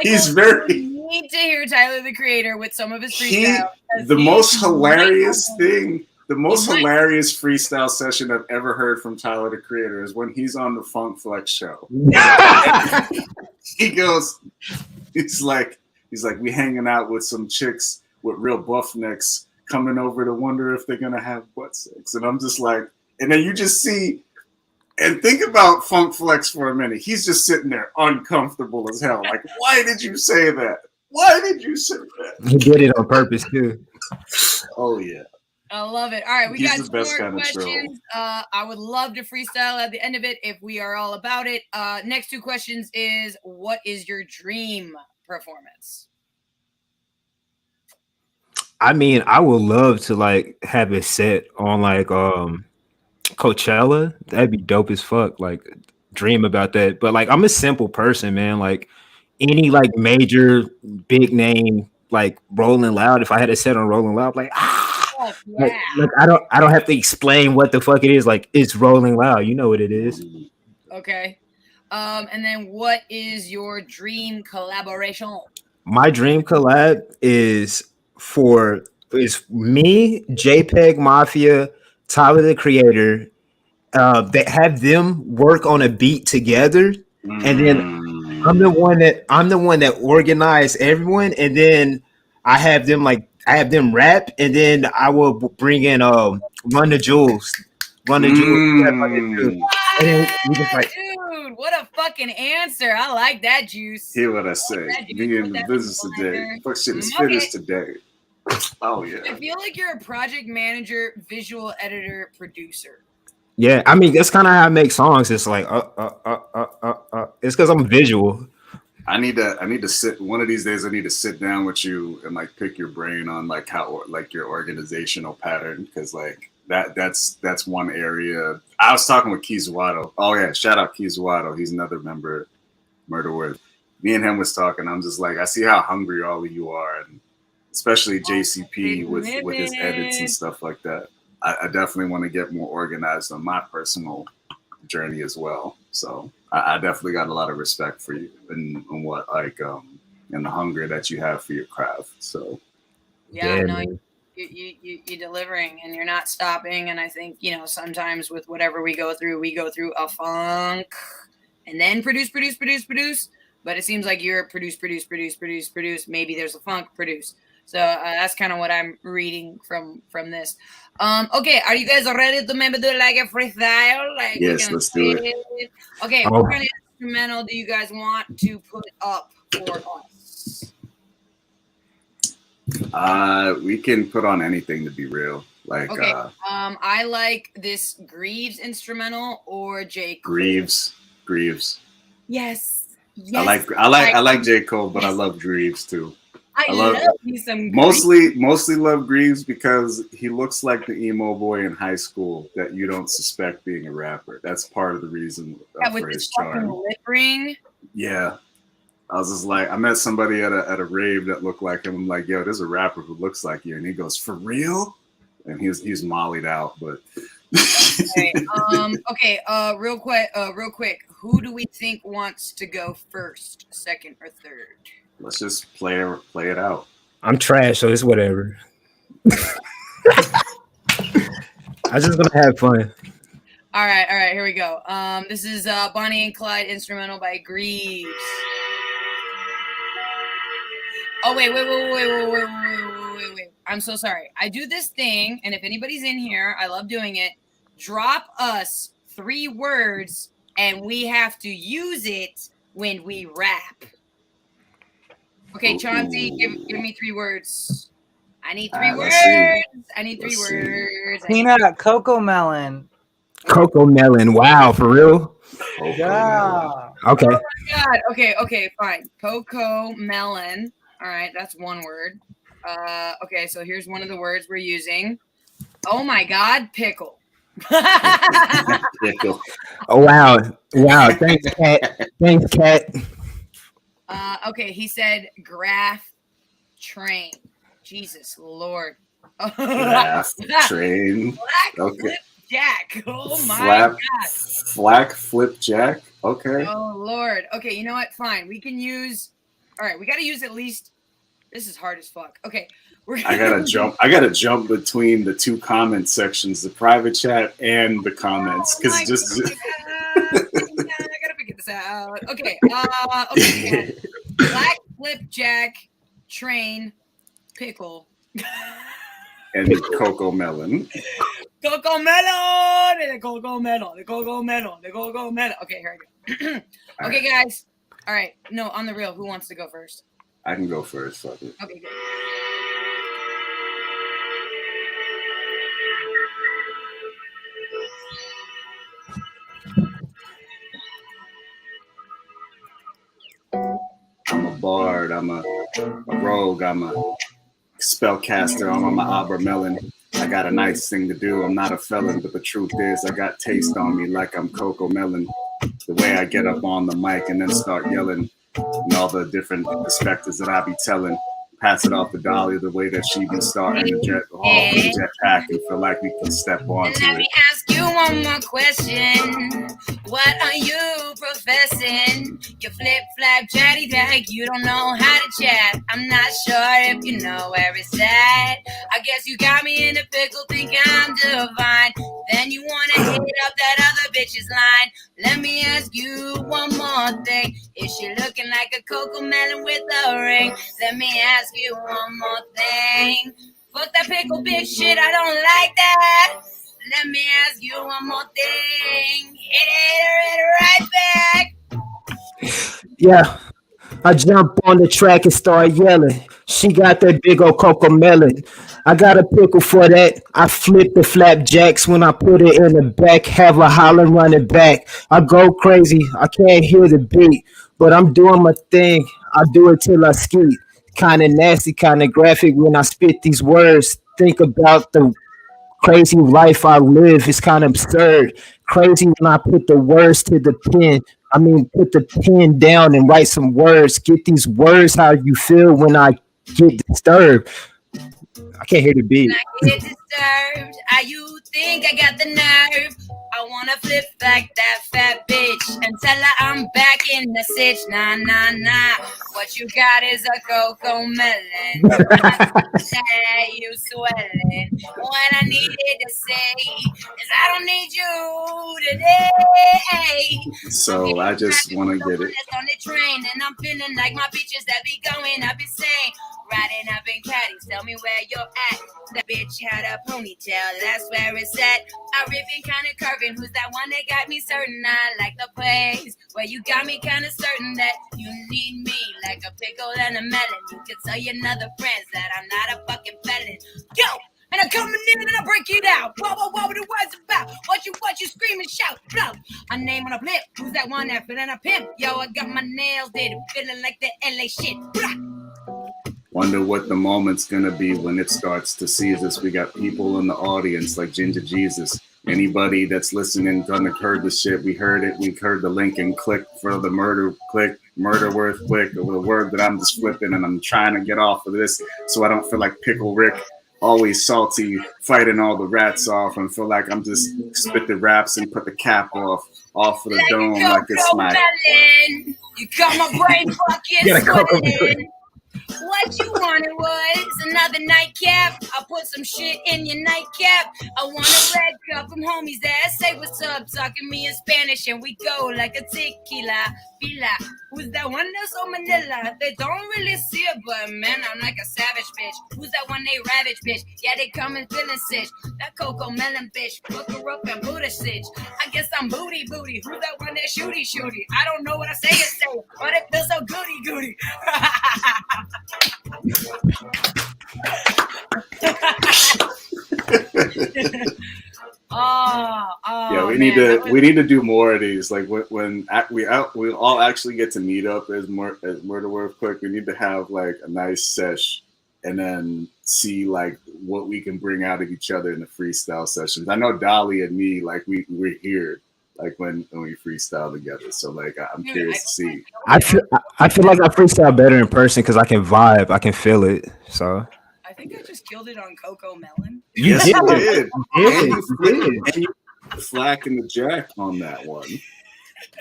he's very.
You need to hear Tyler the Creator with some of his freestyles.
The most hilarious freestyle session I've ever heard from Tyler the Creator is when he's on the Funk Flex show. He goes, he's like, we hanging out with some chicks with real buff necks coming over to wonder if they're gonna have butt sex, and I'm just like, and then you just see. And think about Funk Flex for a minute. He's just sitting there uncomfortable as hell. Like, why did you say that? Why did you say that?
He did it on purpose, too.
Oh, yeah.
I love it. All right, we got two more questions.
Troll.
I would love to freestyle at the end of it if we are all about it. Next two questions is, what is your dream performance?
I mean, I would love to, like, have it set on, like, Coachella. That'd be dope as fuck. Like, dream about that. But like, I'm a simple person, man. Like, any like major big name like Rolling Loud. If I had a set on Rolling Loud, like
Fuck yeah.
like I don't have to explain what the fuck it is. Like it's Rolling Loud. You know what it is.
Okay. And then what is your dream collaboration?
My dream collab is me, JPEG Mafia, Tyler the Creator. They have them work on a beat together, and then I'm the one that organized everyone, and then I have them rap, and then I will bring in Run the Jewels, yeah, Run the Jewels, and then we just like
Dude, what a fucking answer. I like that juice.
Hear what I say. Be in the business today. Fuck shit is finished today. Oh yeah.
I feel like you're a project manager, visual editor, producer.
yeah. I mean, that's kind of how I make songs. It's like it's because I'm visual.
I need to sit one of these days. I need to sit down with you and like pick your brain on like how like your organizational pattern, because like that's one area. I was talking with Kizuwato. Oh yeah, shout out Kizuwato. He's another member, Murder Word. Me and him was talking. I'm just like, I see how hungry all of you are, and especially JCP with his edits and stuff like that. I definitely want to get more organized on my personal journey as well. So I definitely got a lot of respect for you and what like and the hunger that you have for your craft. So
yeah, no, you're delivering and you're not stopping. And I think, you know, sometimes with whatever we go through a funk and then produce. But it seems like you're produce. Maybe there's a funk, produce. So that's kind of what I'm reading from this. Okay, are you guys ready to maybe do like a freestyle? Like,
yes, let's do it.
Okay, what kind of instrumental do you guys want to put up for us?
We can put on anything, to be real. Like
okay, I like this Greaves instrumental or J. Cole.
Greaves.
Yes.
I like J. Cole, but I love Greaves too.
I love me some
Greaves. Mostly love Greaves because he looks like the emo boy in high school that you don't suspect being a rapper. That's part of the reason
with
for his
his
charm.
Lip ring.
Yeah. I was just like, I met somebody at a rave that looked like him. I'm like, yo, there's a rapper who looks like you. And he goes, for real? And he's mollied out, but
okay. Real quick. Who do we think wants to go first, second, or third?
Let's just play it out.
I'm trash, so it's whatever. I'm just gonna have fun.
All right. Here we go. This is Bonnie and Clyde instrumental by Greaves. Oh wait. I'm so sorry. I do this thing, and if anybody's in here, I love doing it. Drop us 3 words, and we have to use it when we rap. Okay, Chauncey, give me 3 words. I need 3 words. I need 3 words.
Peanut, cocoa melon.
Cocoa melon. Wow, for real?
Yeah.
Okay.
Oh my God. Okay, fine. Cocoa melon. All right, that's 1 word. Okay, so here's one of the words we're using. Oh my God, pickle.
Pickle.
Oh wow. Thanks, Cat.
Okay, he said graph train. Jesus Lord.
Graph train.
Black flip jack. Oh my God.
Black flip jack. Okay.
Oh Lord. Okay, you know what? Fine. We can use. All right, we got to use at least. This is hard as fuck. Okay.
I gotta jump between the 2 comment sections, the private chat and the comments, because
I gotta figure this out. Okay. Okay. Black flipjack train pickle
and cocoa melon.
Cocoa melon and the cocoa melon. Okay, here I go. Okay, guys. All right. No, on the real. Who wants to go first?
I can go first. Fuck it.
Okay, good.
I'm a bard. I'm a rogue. I'm a spellcaster. I'm a Abra melon. I got a nice thing to do. I'm not a felon, but the truth is I got taste on me like I'm Cocoa Melon. The way I get up on the mic and then start yelling and all the different perspectives that I be telling. pass it off to Dahlia the way that she be starting the jet off the jetpack and feel like we can step onto
Let
it.
me ask you one more question. What are you professing? You flip flap chatty tag, you don't know how to chat. I'm not sure if you know where it's at. I guess you got me in a pickle, think I'm divine. Then you wanna hit up that other bitch's line. Let me ask you one more thing. Is she looking like a cocoa melon with a ring? Let me ask you one more thing. Fuck that pickle bitch shit, I don't like that. Let me ask you one more thing. Hit it right back.
Yeah. I jump on the track and start yelling. She got that big old cocoa melon. I got a pickle for that. I flip the flapjacks when I put it in the back. Have a holler running back. I go crazy. I can't hear the beat, but I'm doing my thing. I do it till I ski. Kind of nasty, kind of graphic when I spit these words. Think about the crazy life I live. It's kind of absurd. Crazy when I put the words to the pen. I mean, put the pen down and write some words. Get these words how you feel when I get disturbed. I can't hear the beat.
I get disturbed. You think I got the nerve? I wanna flip like that fat bitch and tell her I'm back in the sitch. Nah, nah, nah. What you got is a cocoa melon. You swelling. What I needed to say is I don't need you today.
So I just want to get it.
On the train and I'm feeling like my bitches that be going up insane. Riding up in caddies, tell me where you're at. That bitch had a ponytail, that's where it's at. I ripping kinda curving, who's that one that got me certain? I like the place where you got me kinda certain that you need me like a pickle and a melon. You can tell your other friends that I'm not a fucking felon. Yo! And I'm coming in and I break it out. What the words about? What you scream and shout? Blah. A name on a blip. Who's that one that feeling a pimp? Yo, I got my nails did, feeling like the LA shit. Blah.
Wonder what the moment's gonna be when it starts to seize us. We got people in the audience like Ginger Jesus. Anybody that's listening gonna heard the shit. We heard it. We heard the link and click for the murder word click, or the word that I'm just flipping, and I'm trying to get off of this so I don't feel like Pickle Rick, always salty, fighting all the rats off, and feel like I'm just spit the raps and put the cap off of the
like
dome like it's my.
Melon. You got my brain fucking swelling. What you wanted was another nightcap. I put some shit in your nightcap. I want a red cup from homies that say what's up, talking me in Spanish, and we go like a tequila. Fila. Who's that one that's so Manila? They don't really see it, but man, I'm like a savage bitch. Who's that one they ravage bitch? Yeah, they come and feeling sick. That cocoa melon bitch, book her up and Buddha stitch. I guess I'm booty. Who's that one that shooty? I don't know what I say, but it feels so goody.
Yeah, we need to do more of these. Like when we all actually get to meet up as Murder Word Quick. We need to have like a nice sesh, and then see like what we can bring out of each other in the freestyle sessions. I know Dahlia and me, like we're here like when we freestyle together. So like I'm curious to see.
I feel like I freestyle better in person because I can vibe, I can feel it. So
I think I just killed it on Cocoa Melon.
Yes, you did.
You did.
And you the flack and the jack on that one.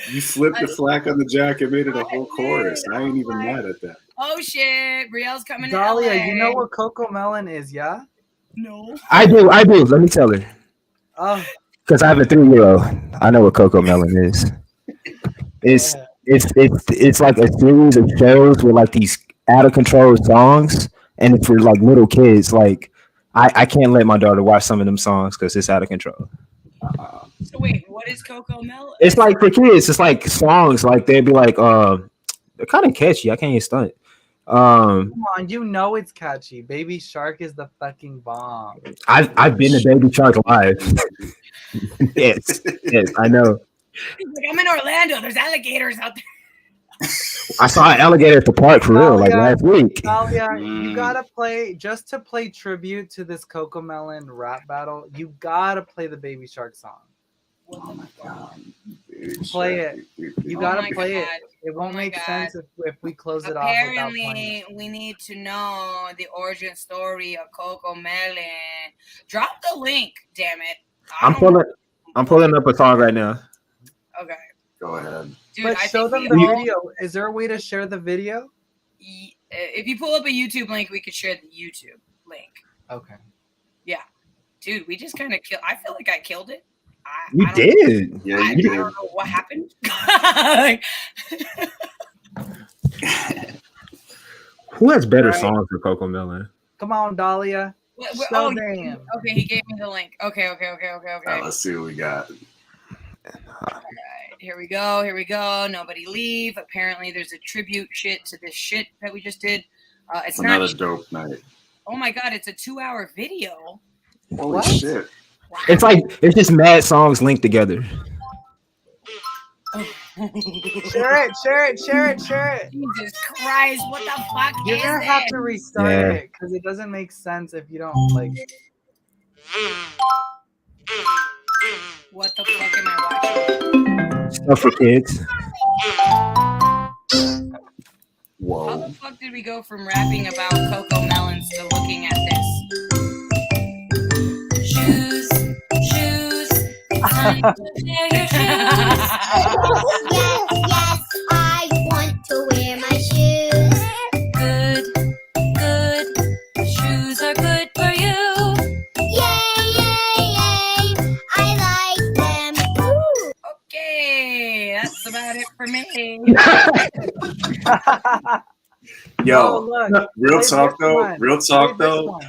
You flipped the flack on the jack and made it a whole chorus. I ain't even mad at that.
Oh shit, Brielle's coming
Dahlia,
to LA.
you know what Cocoa Melon is, yeah?
No.
I do. Let me tell her.
Oh,
Because I have a 3-year-old. I know what Cocoa Melon is. It's like a series of shows with like these out of control songs, and it's for like little kids. Like I can't let my daughter watch some of them songs because it's out of control.
So wait, what is Cocoa Melon?
It's like for kids. It's like songs. Like they'd be like they're kind of catchy. I can't even stunt.
come on, you know it's catchy. Baby Shark is the fucking bomb.
I've been to Baby Shark live. yes, I know.
He's like, I'm in Orlando. There's alligators out there.
I saw an alligator at the park for real, like last week.
Dahlia, you gotta play just to play tribute to this Cocoa Melon rap battle. You gotta play the Baby Shark song.
Oh my god!
Play it. You
Oh
gotta
my
play it.
God.
It won't
Oh my
make
God.
sense if we close it off without playing
Apparently,
it.
we need to know the origin story of Coco Melon. Drop the link, damn it.
I'm pulling up a song right now.
Okay.
Go ahead.
Dude,
But
I
show
think
them
we
the
all-
video. Is there a way to share the video?
If you pull up a YouTube link, we could share the YouTube link.
Okay.
Yeah. Dude, we just kind of killed. I feel like I killed it.
You
I don't-
did.
Yeah,
I
you did.
don't know what happened.
Who has better
Right.
songs than Coco Melon?
Come on, Dahlia.
Oh,
Show them.
okay, he gave me the link. Okay.
All right, let's see what we got.
All right, here we go. Nobody leave. Apparently, there's a tribute shit to this shit that we just did. It's
Another
not.
dope night.
Oh my God, it's a 2-hour video.
Holy
What?
shit.
Wow.
It's just mad songs linked together.
Share it.
Jesus Christ, what the fuck
You're
is
gonna have
it?
to restart
Yeah.
it because it doesn't make sense if you don't like.
What the fuck am I watching?
Stuff for kids.
How
Whoa.
the fuck did we go from rapping about Coco Melons to looking at this? Shoes. It's time to wear your shoes.
Yes, I want to wear my shoes.
Good. Shoes are good for you.
Yay, I like them. Ooh.
Okay, that's about it for me.
Yo,
Oh, look.
real
Play
talk
this
though.
one.
Real talk
Play this
though.
one.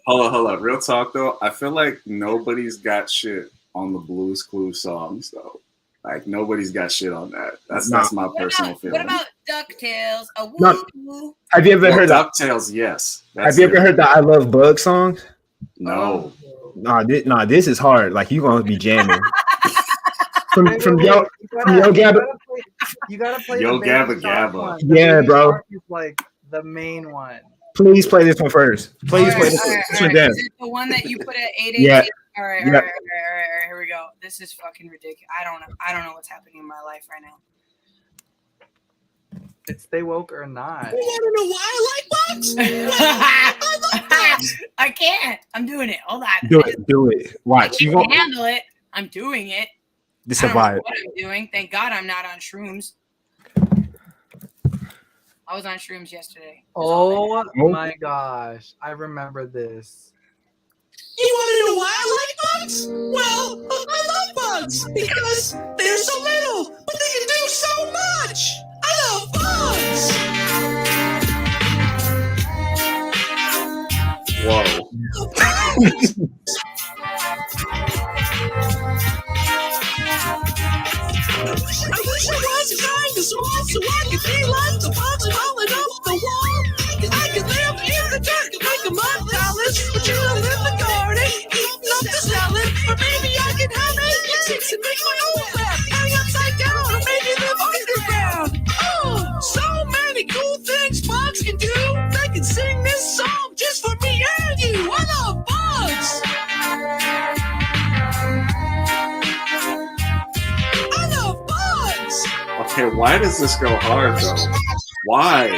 Hold up. Real talk though. I feel like nobody's got shit on the Blues Clues songs though. Like nobody's got shit on that. That's my personal
What
feeling.
about DuckTales? A
No.
woo.
Have you ever
Well,
heard that?
DuckTales? Yes.
Have you ever heard the "I Love Bug" song?
No.
This is hard. Like you gonna be jamming.
Wait,
from
wait,
Yo
wait. You gotta play
Yo
the
Gabba
Baby Shark
Gabba.
one. The
Yeah,
Baby
bro.
Shark is like the main one.
Please play this one first. Please play this
All
one.
right,
This
all
one
right.
down.
Is it the one that you put at 8
Yeah.
All right,
Yeah.
all right. Here we go. This is fucking ridiculous. I don't know what's happening in my life right now.
It's Stay Woke or Not.
You want to know why I like bugs? Well, I love bugs.
I can't. I'm doing it. Hold on.
Do it. Watch. You
I
won't.
can handle it. I'm doing it.
This
I
is a
don't know
vibe.
what I'm doing. Thank God I'm not on shrooms. I was on shrooms yesterday.
Oh my gosh. I remember this.
You want to know why I like bugs? Well, I love bugs because they're so little, but they can do so much. I love bugs.
Whoa.
I wish I was kind of small so I could be like the bugs crawling up the wall. I could live in the dirt and make a mud palace, but you live in the garden, eating up the salad. Or maybe I could have 8 insects and make my own web, hang upside down, or maybe live underground. Oh, so many cool things bugs can do. They can sing this song just for me and you. I love bugs. I love bugs.
Okay, why does this go hard though? Why?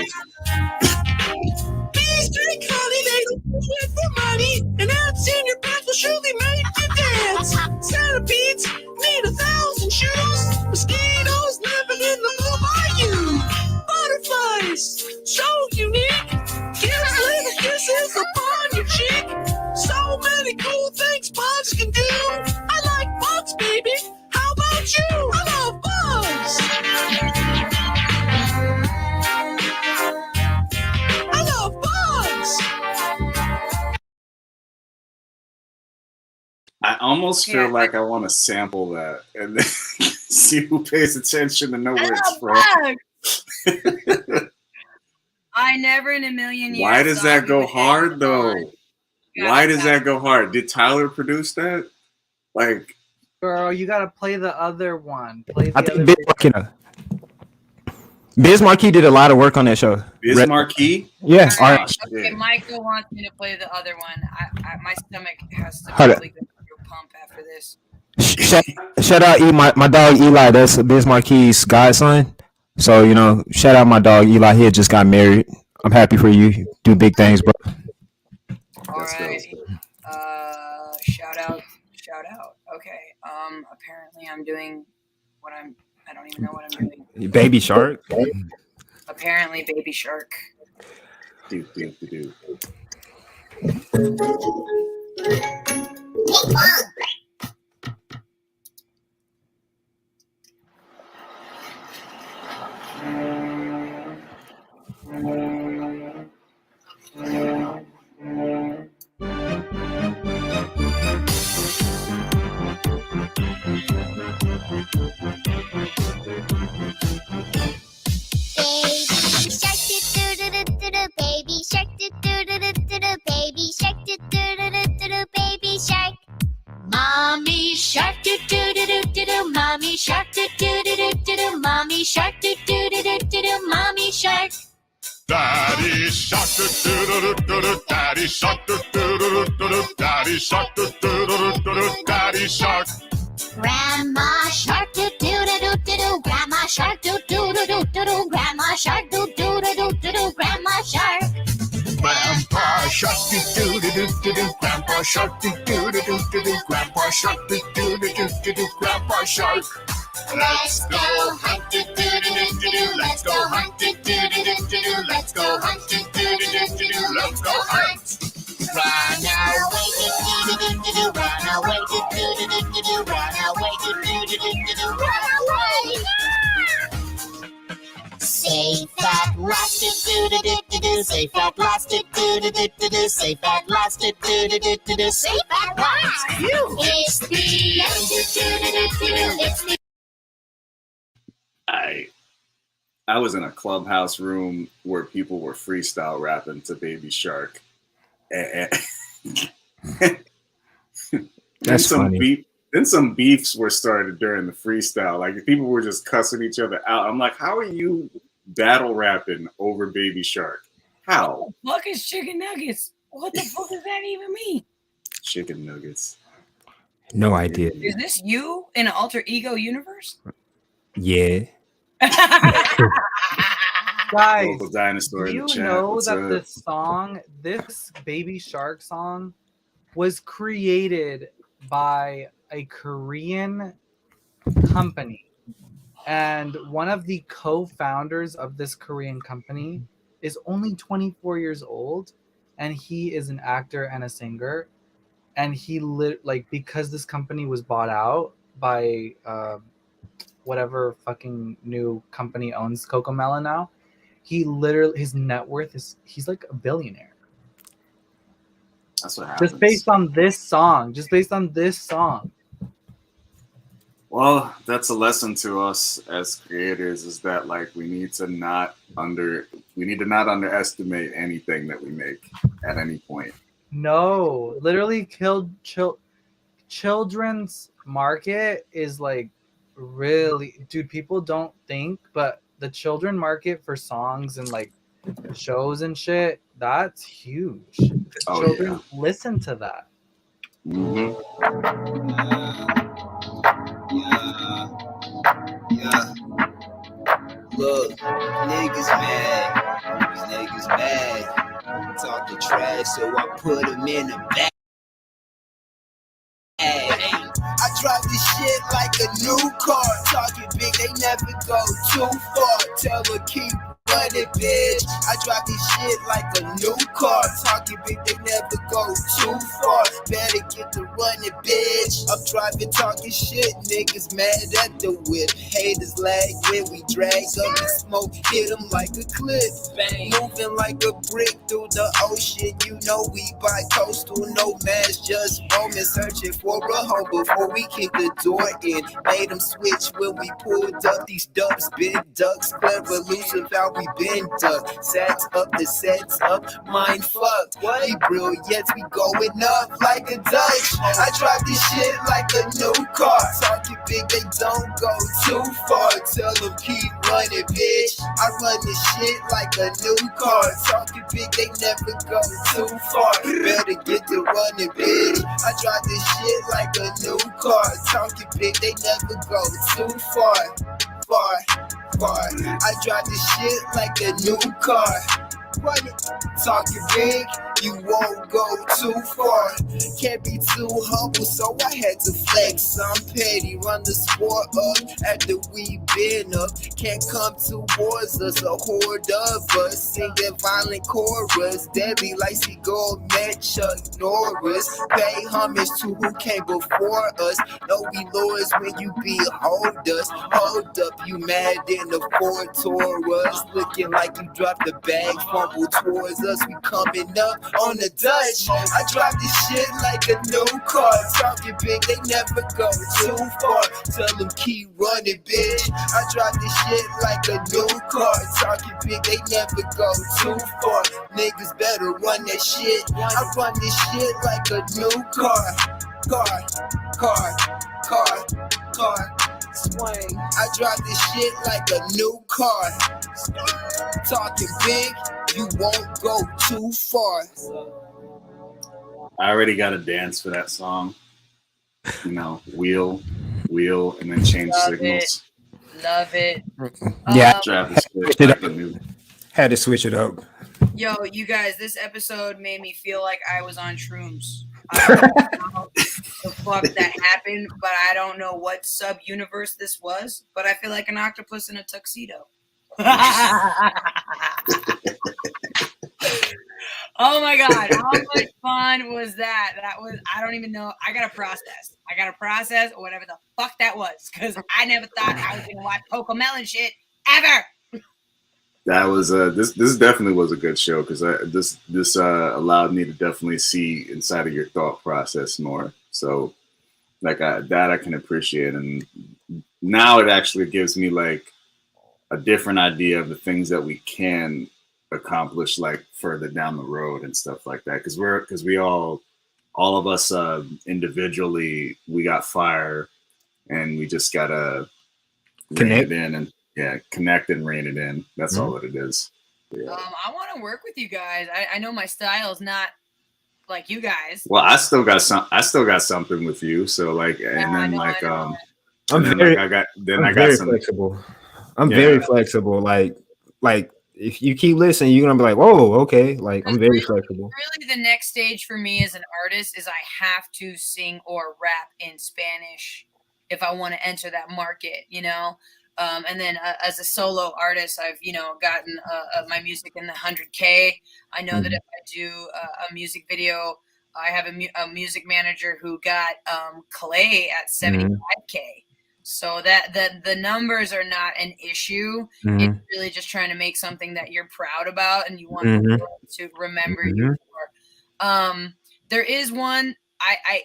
Bees drink honey, they don't wait for money, and ants in your pants will surely make you dance. Centipedes need 1,000 shoes. Mosquitoes living in the blue bayou. Butterflies, so unique. Give little kisses upon your cheek. So many cool things bugs can do. I like bugs, baby. How about you? I love bugs. I love bugs.
I almost
Yeah,
feel like I want to sample that and then see who pays attention and know
I
where it's
love
from.
bugs. I never in a million years.
Why does
thought
that
we
go
would
hard
end
though?
on-
Why does that go hard? Did Tyler produce that? Like,
Girl, you gotta play the other one. Play the
I think
other
Biz Markie did a lot of work on that show.
Biz Markie?
Yeah.
All
All
right.
right.
Okay, Michael wants me to play the other one. My stomach has to
Hold
probably go through a pump after this.
Shout, shout out my dog Eli. That's Biz Marquis' godson. So shout out my dog Eli. He had just got married. I'm happy for you. Do big things, bro.
All
Let's go.
right. Shout out. Shout out. Okay. Apparently I'm doing what I don't even know what I'm doing.
Baby Shark.
Apparently Baby Shark.
Do.
Baby shark, do-do-do-do-do-do, baby shark, do-do-do-do-do-do, baby shark. Mommy shark, do-do-do-do-do-do, mommy shark, do-do-do-do-do-do, mommy shark, do-do-do-do-do-do, mommy shark.
Daddy shark, do-do-do-do-do-do, daddy shark, do-do-do-do-do-do, daddy shark, do-do-do-do-do-do, daddy shark.
Grandma shark, do-do-do-do-do, grandma shark, do-do-do-do-do, grandma shark, do-do-do-do-do, grandma shark.
Grandpa shark, do-do-do-do-do, grandpa shark, do-do-do-do-do, grandpa shark, do-do-do-do-do, grandpa shark.
Let's go hunt, do-do-do-do-do, let's go hunt, do-do-do-do-do, let's go hunt, do-do-do-do-do, let's go hunt. Run away, do-do-do-do-do, run away, do-do-do-do-do, run away, do-do-do-do-do, run away. Safe at last, do-do-do-do-do, safe at last, do-do-do-do-do, safe at last, do-do-do-do-do, safe at last. It's the end, do-do-do-do-do, it's the
I was in a clubhouse room where people were freestyle rapping to Baby Shark. And
That's funny.
Then some beefs were started during the freestyle. Like people were just cussing each other out. I'm like, how are you battle rapping over Baby Shark? How?
What the fuck is chicken nuggets? What the fuck does that even mean?
Chicken nuggets.
No idea.
Is this you in an alter ego universe?
Yeah.
Guys,
Local dinosaur
do
in
you
the chat.
know
What's
that
up?
this Baby Shark song was created by a Korean company, and one of the co-founders of this Korean company is only 24 years old, and he is an actor and a singer, and he because this company was bought out by whatever fucking new company owns Cocomelon now, his net worth is, he's like a billionaire.
That's what happens.
Just based on this song.
Well, that's a lesson to us as creators, is that like we need to not underestimate anything that we make at any point.
No, literally children's market is like really, dude, people don't think, but the children market for songs and like shows and shit, that's huge.
Oh,
Children listen to that.
Mm-hmm.
Yeah. Look, niggas mad. These niggas mad. Talking trash, so I put them in the bag. I drive this shit like a new car. Talking big, they never go too far. Tell her keep running, bitch. I drive this shit like a new car. Talking big, they never go too far. Better get to running, bitch. I'm driving, talking shit. Niggas mad at the whip. Haters lag when we drag up the smoke. Hit them like a clip. Bang. Moving like a brick through the ocean. You know we by coastal, no mask, just roaming, searching for a home before we kick the door in. Made them switch when we pulled up these dubs. Big ducks, clever, losing how we been ducked. Sats up, the sets up, mind fucked. We brilliant, we going up like a Dutch. I drive this shit like a new car. Talking big, they don't go too far. Tell them keep running, bitch. I run this shit like a new car. Talking big, they never go too far. Better get to running, bitch. I drive this shit like a new car. Talking big, they never go too far. I drive this shit like a new car. Run it. Talking big, you won't go too far. Can't be too humble, so I had to flex. I'm petty, run the sport up after we been up. Can't come towards us, a horde of us. Sing that violent chorus, deadly like Seagull met Chuck Norris. Pay homage to who came before us. Know we lords when you behold us. Hold up, you mad in the Ford Taurus. Looking like you dropped the bag, fumble towards us. We coming up on the Dutch. I drive this shit like a new car. Talking big, they never go too far. Tell them keep running, bitch. I drive this shit like a new car. Talking big, they never go too far. Niggas better run that shit. I run this shit like a new car. Swing. I drive this shit like a new car. Talking big, you won't go too far.
I already got a dance for that song. You know, wheel, and then change
Love
signals.
Love it.
Yeah,
Travis Scott,
Switch it up.
like a new-
had to switch it up.
Yo, you guys, this episode made me feel like I was on shrooms. I don't know how the fuck that happened, but I don't know what sub-universe this was, but I feel like an octopus in a tuxedo. Oh my God, how much fun was that? That was, I don't even know. I gotta process whatever the fuck that was, because I never thought I was gonna watch Cocomelon shit ever.
That was this definitely was a good show because this allowed me to definitely see inside of your thought process more. So like I can appreciate, and now it actually gives me like a different idea of the things that we can accomplish like further down the road and stuff like that. Because we all of us individually, we got fire, and we just gotta rein it in and connect and rein it in. That's all that it is. Yeah.
I want to work with you guys. I know my style is not like you guys.
Well, I still got something with you. So like, and then like,
I'm very
flexible.
I'm very flexible. Like if you keep listening, you're gonna be like, whoa, okay. Like I'm very flexible.
Really, the next stage for me as an artist is I have to sing or rap in Spanish if I want to enter that market, you know. And then as a solo artist, I've, you know, gotten my music in the 100K. I know that if I do a music video, I have a music manager who got Clay at 75K. So that the numbers are not an issue. It's really just trying to make something that you're proud about and you want people to remember you for. There is one, I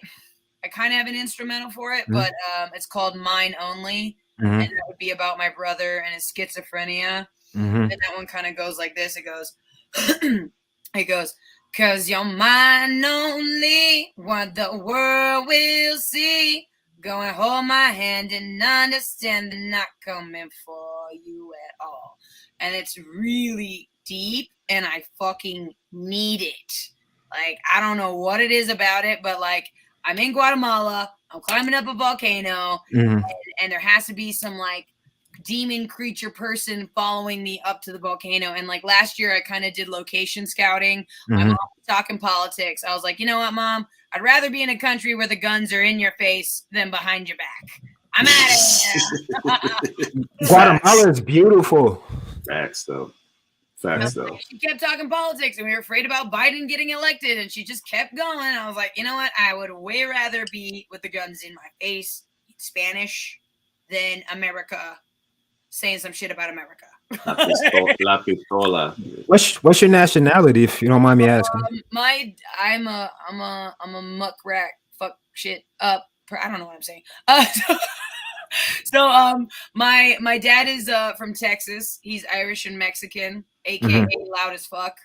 kind of have an instrumental for it, but it's called Mine Only. And that would be about my brother and his schizophrenia. And that one kind of goes like this. It goes, 'cause you're mine only, what the world will see. Go and hold my hand and understand they're not coming for you at all. And it's really deep and I fucking need it. Like, I don't know what it is about it, but like, I'm in Guatemala, I'm climbing up a volcano, and there has to be some like demon creature person following me up to the volcano. And like last year, I kind of did location scouting. My mom was talking politics. I was like, you know what, Mom? I'd rather be in a country where the guns are in your face than behind your back. I'm out of here.
Guatemala is beautiful.
Facts though.
She kept talking politics and we were afraid about Biden getting elected and she just kept going. I was like, you know what? I would way rather be with the guns in my face, Spanish, than America saying some shit about America.
La pistola.
What's your nationality, if you don't mind me asking?
I'm a muckrack, fuck shit up. I don't know what I'm saying. So my dad is from Texas. He's Irish and Mexican, aka loud as fuck.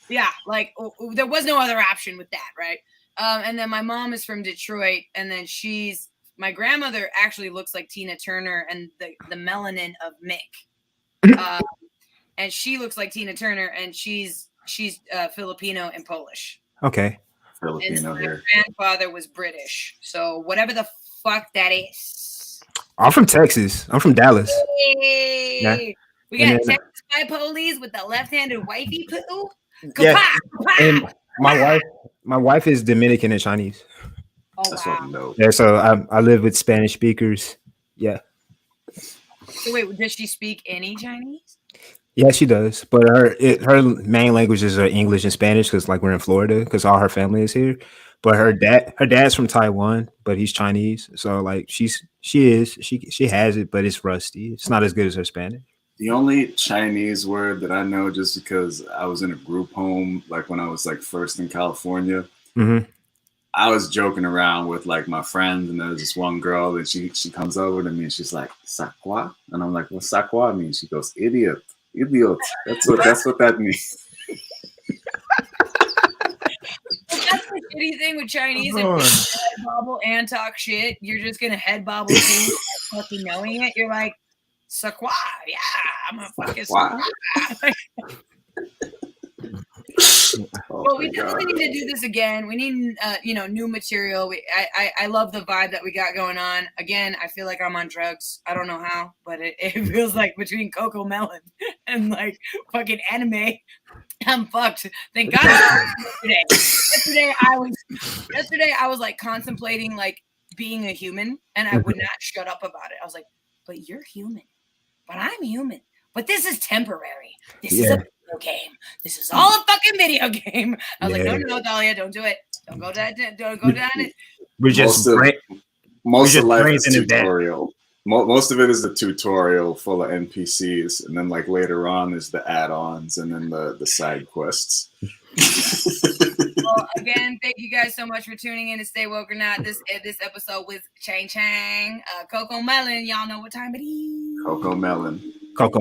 Yeah, like there was no other option with that, right? And then my mom is from Detroit, and then my grandmother actually looks like Tina Turner and the melanin of Mick. And she looks like Tina Turner, and she's Filipino and Polish.
Okay.
Filipino
And my
here.
grandfather was British. So whatever the fuck that is.
I'm from Texas. I'm from Dallas.
Hey,
Yeah.
we
And
got
then-
Texas police with the left-handed wifey poo.
Yeah.
Kapah,
And
kapah.
my wife is Dominican and Chinese.
Oh
That's
wow.
fucking dope.
Yeah, so I live with Spanish speakers. Yeah.
So wait, does she speak any Chinese?
Yeah, she does. But her main languages are English and Spanish because like we're in Florida because all her family is here. But her dad's from Taiwan, but he's Chinese. So like she has it, but it's rusty. It's not as good as her Spanish.
The only Chinese word that I know, just because I was in a group home, like when I was like first in California,
Mm-hmm.
I was joking around with like my friends, and there was this one girl, and she comes over to me, and she's like, "Sakwa," and I'm like, "What sakwa mean?" She goes, "Idiot, idiot." That's what that means.
That's the shitty thing with Chinese. If you head bobble and talk shit, you're just gonna head bobble too, fucking knowing it. You're like, "Sakwa, yeah, I'm a fucking
Sakwa.
sakwa."
Oh
Well, we
my
definitely
God.
need to do this again. We need, new material. I love the vibe that we got going on. Again, I feel like I'm on drugs. I don't know how, but it feels like between Coco Melon and like fucking anime, I'm fucked. Thank God. Yesterday I was like contemplating like being a human, and I would not shut up about it. I was like, but you're human, but I'm human. But this is temporary. This is a video game. This is all a fucking video game. I was like, no, Dahlia, don't do it. Don't go down it.
We're just
Most of life is
raising it back.
tutorial. Most of it is the tutorial full of NPCs, and then like later on is the add-ons, and then the side quests.
Well, again, thank you guys so much for tuning in to Stay Woke or Not. This episode was Chang Chang, Coco Melon. Y'all know what time it is.
Coco Melon.
Coco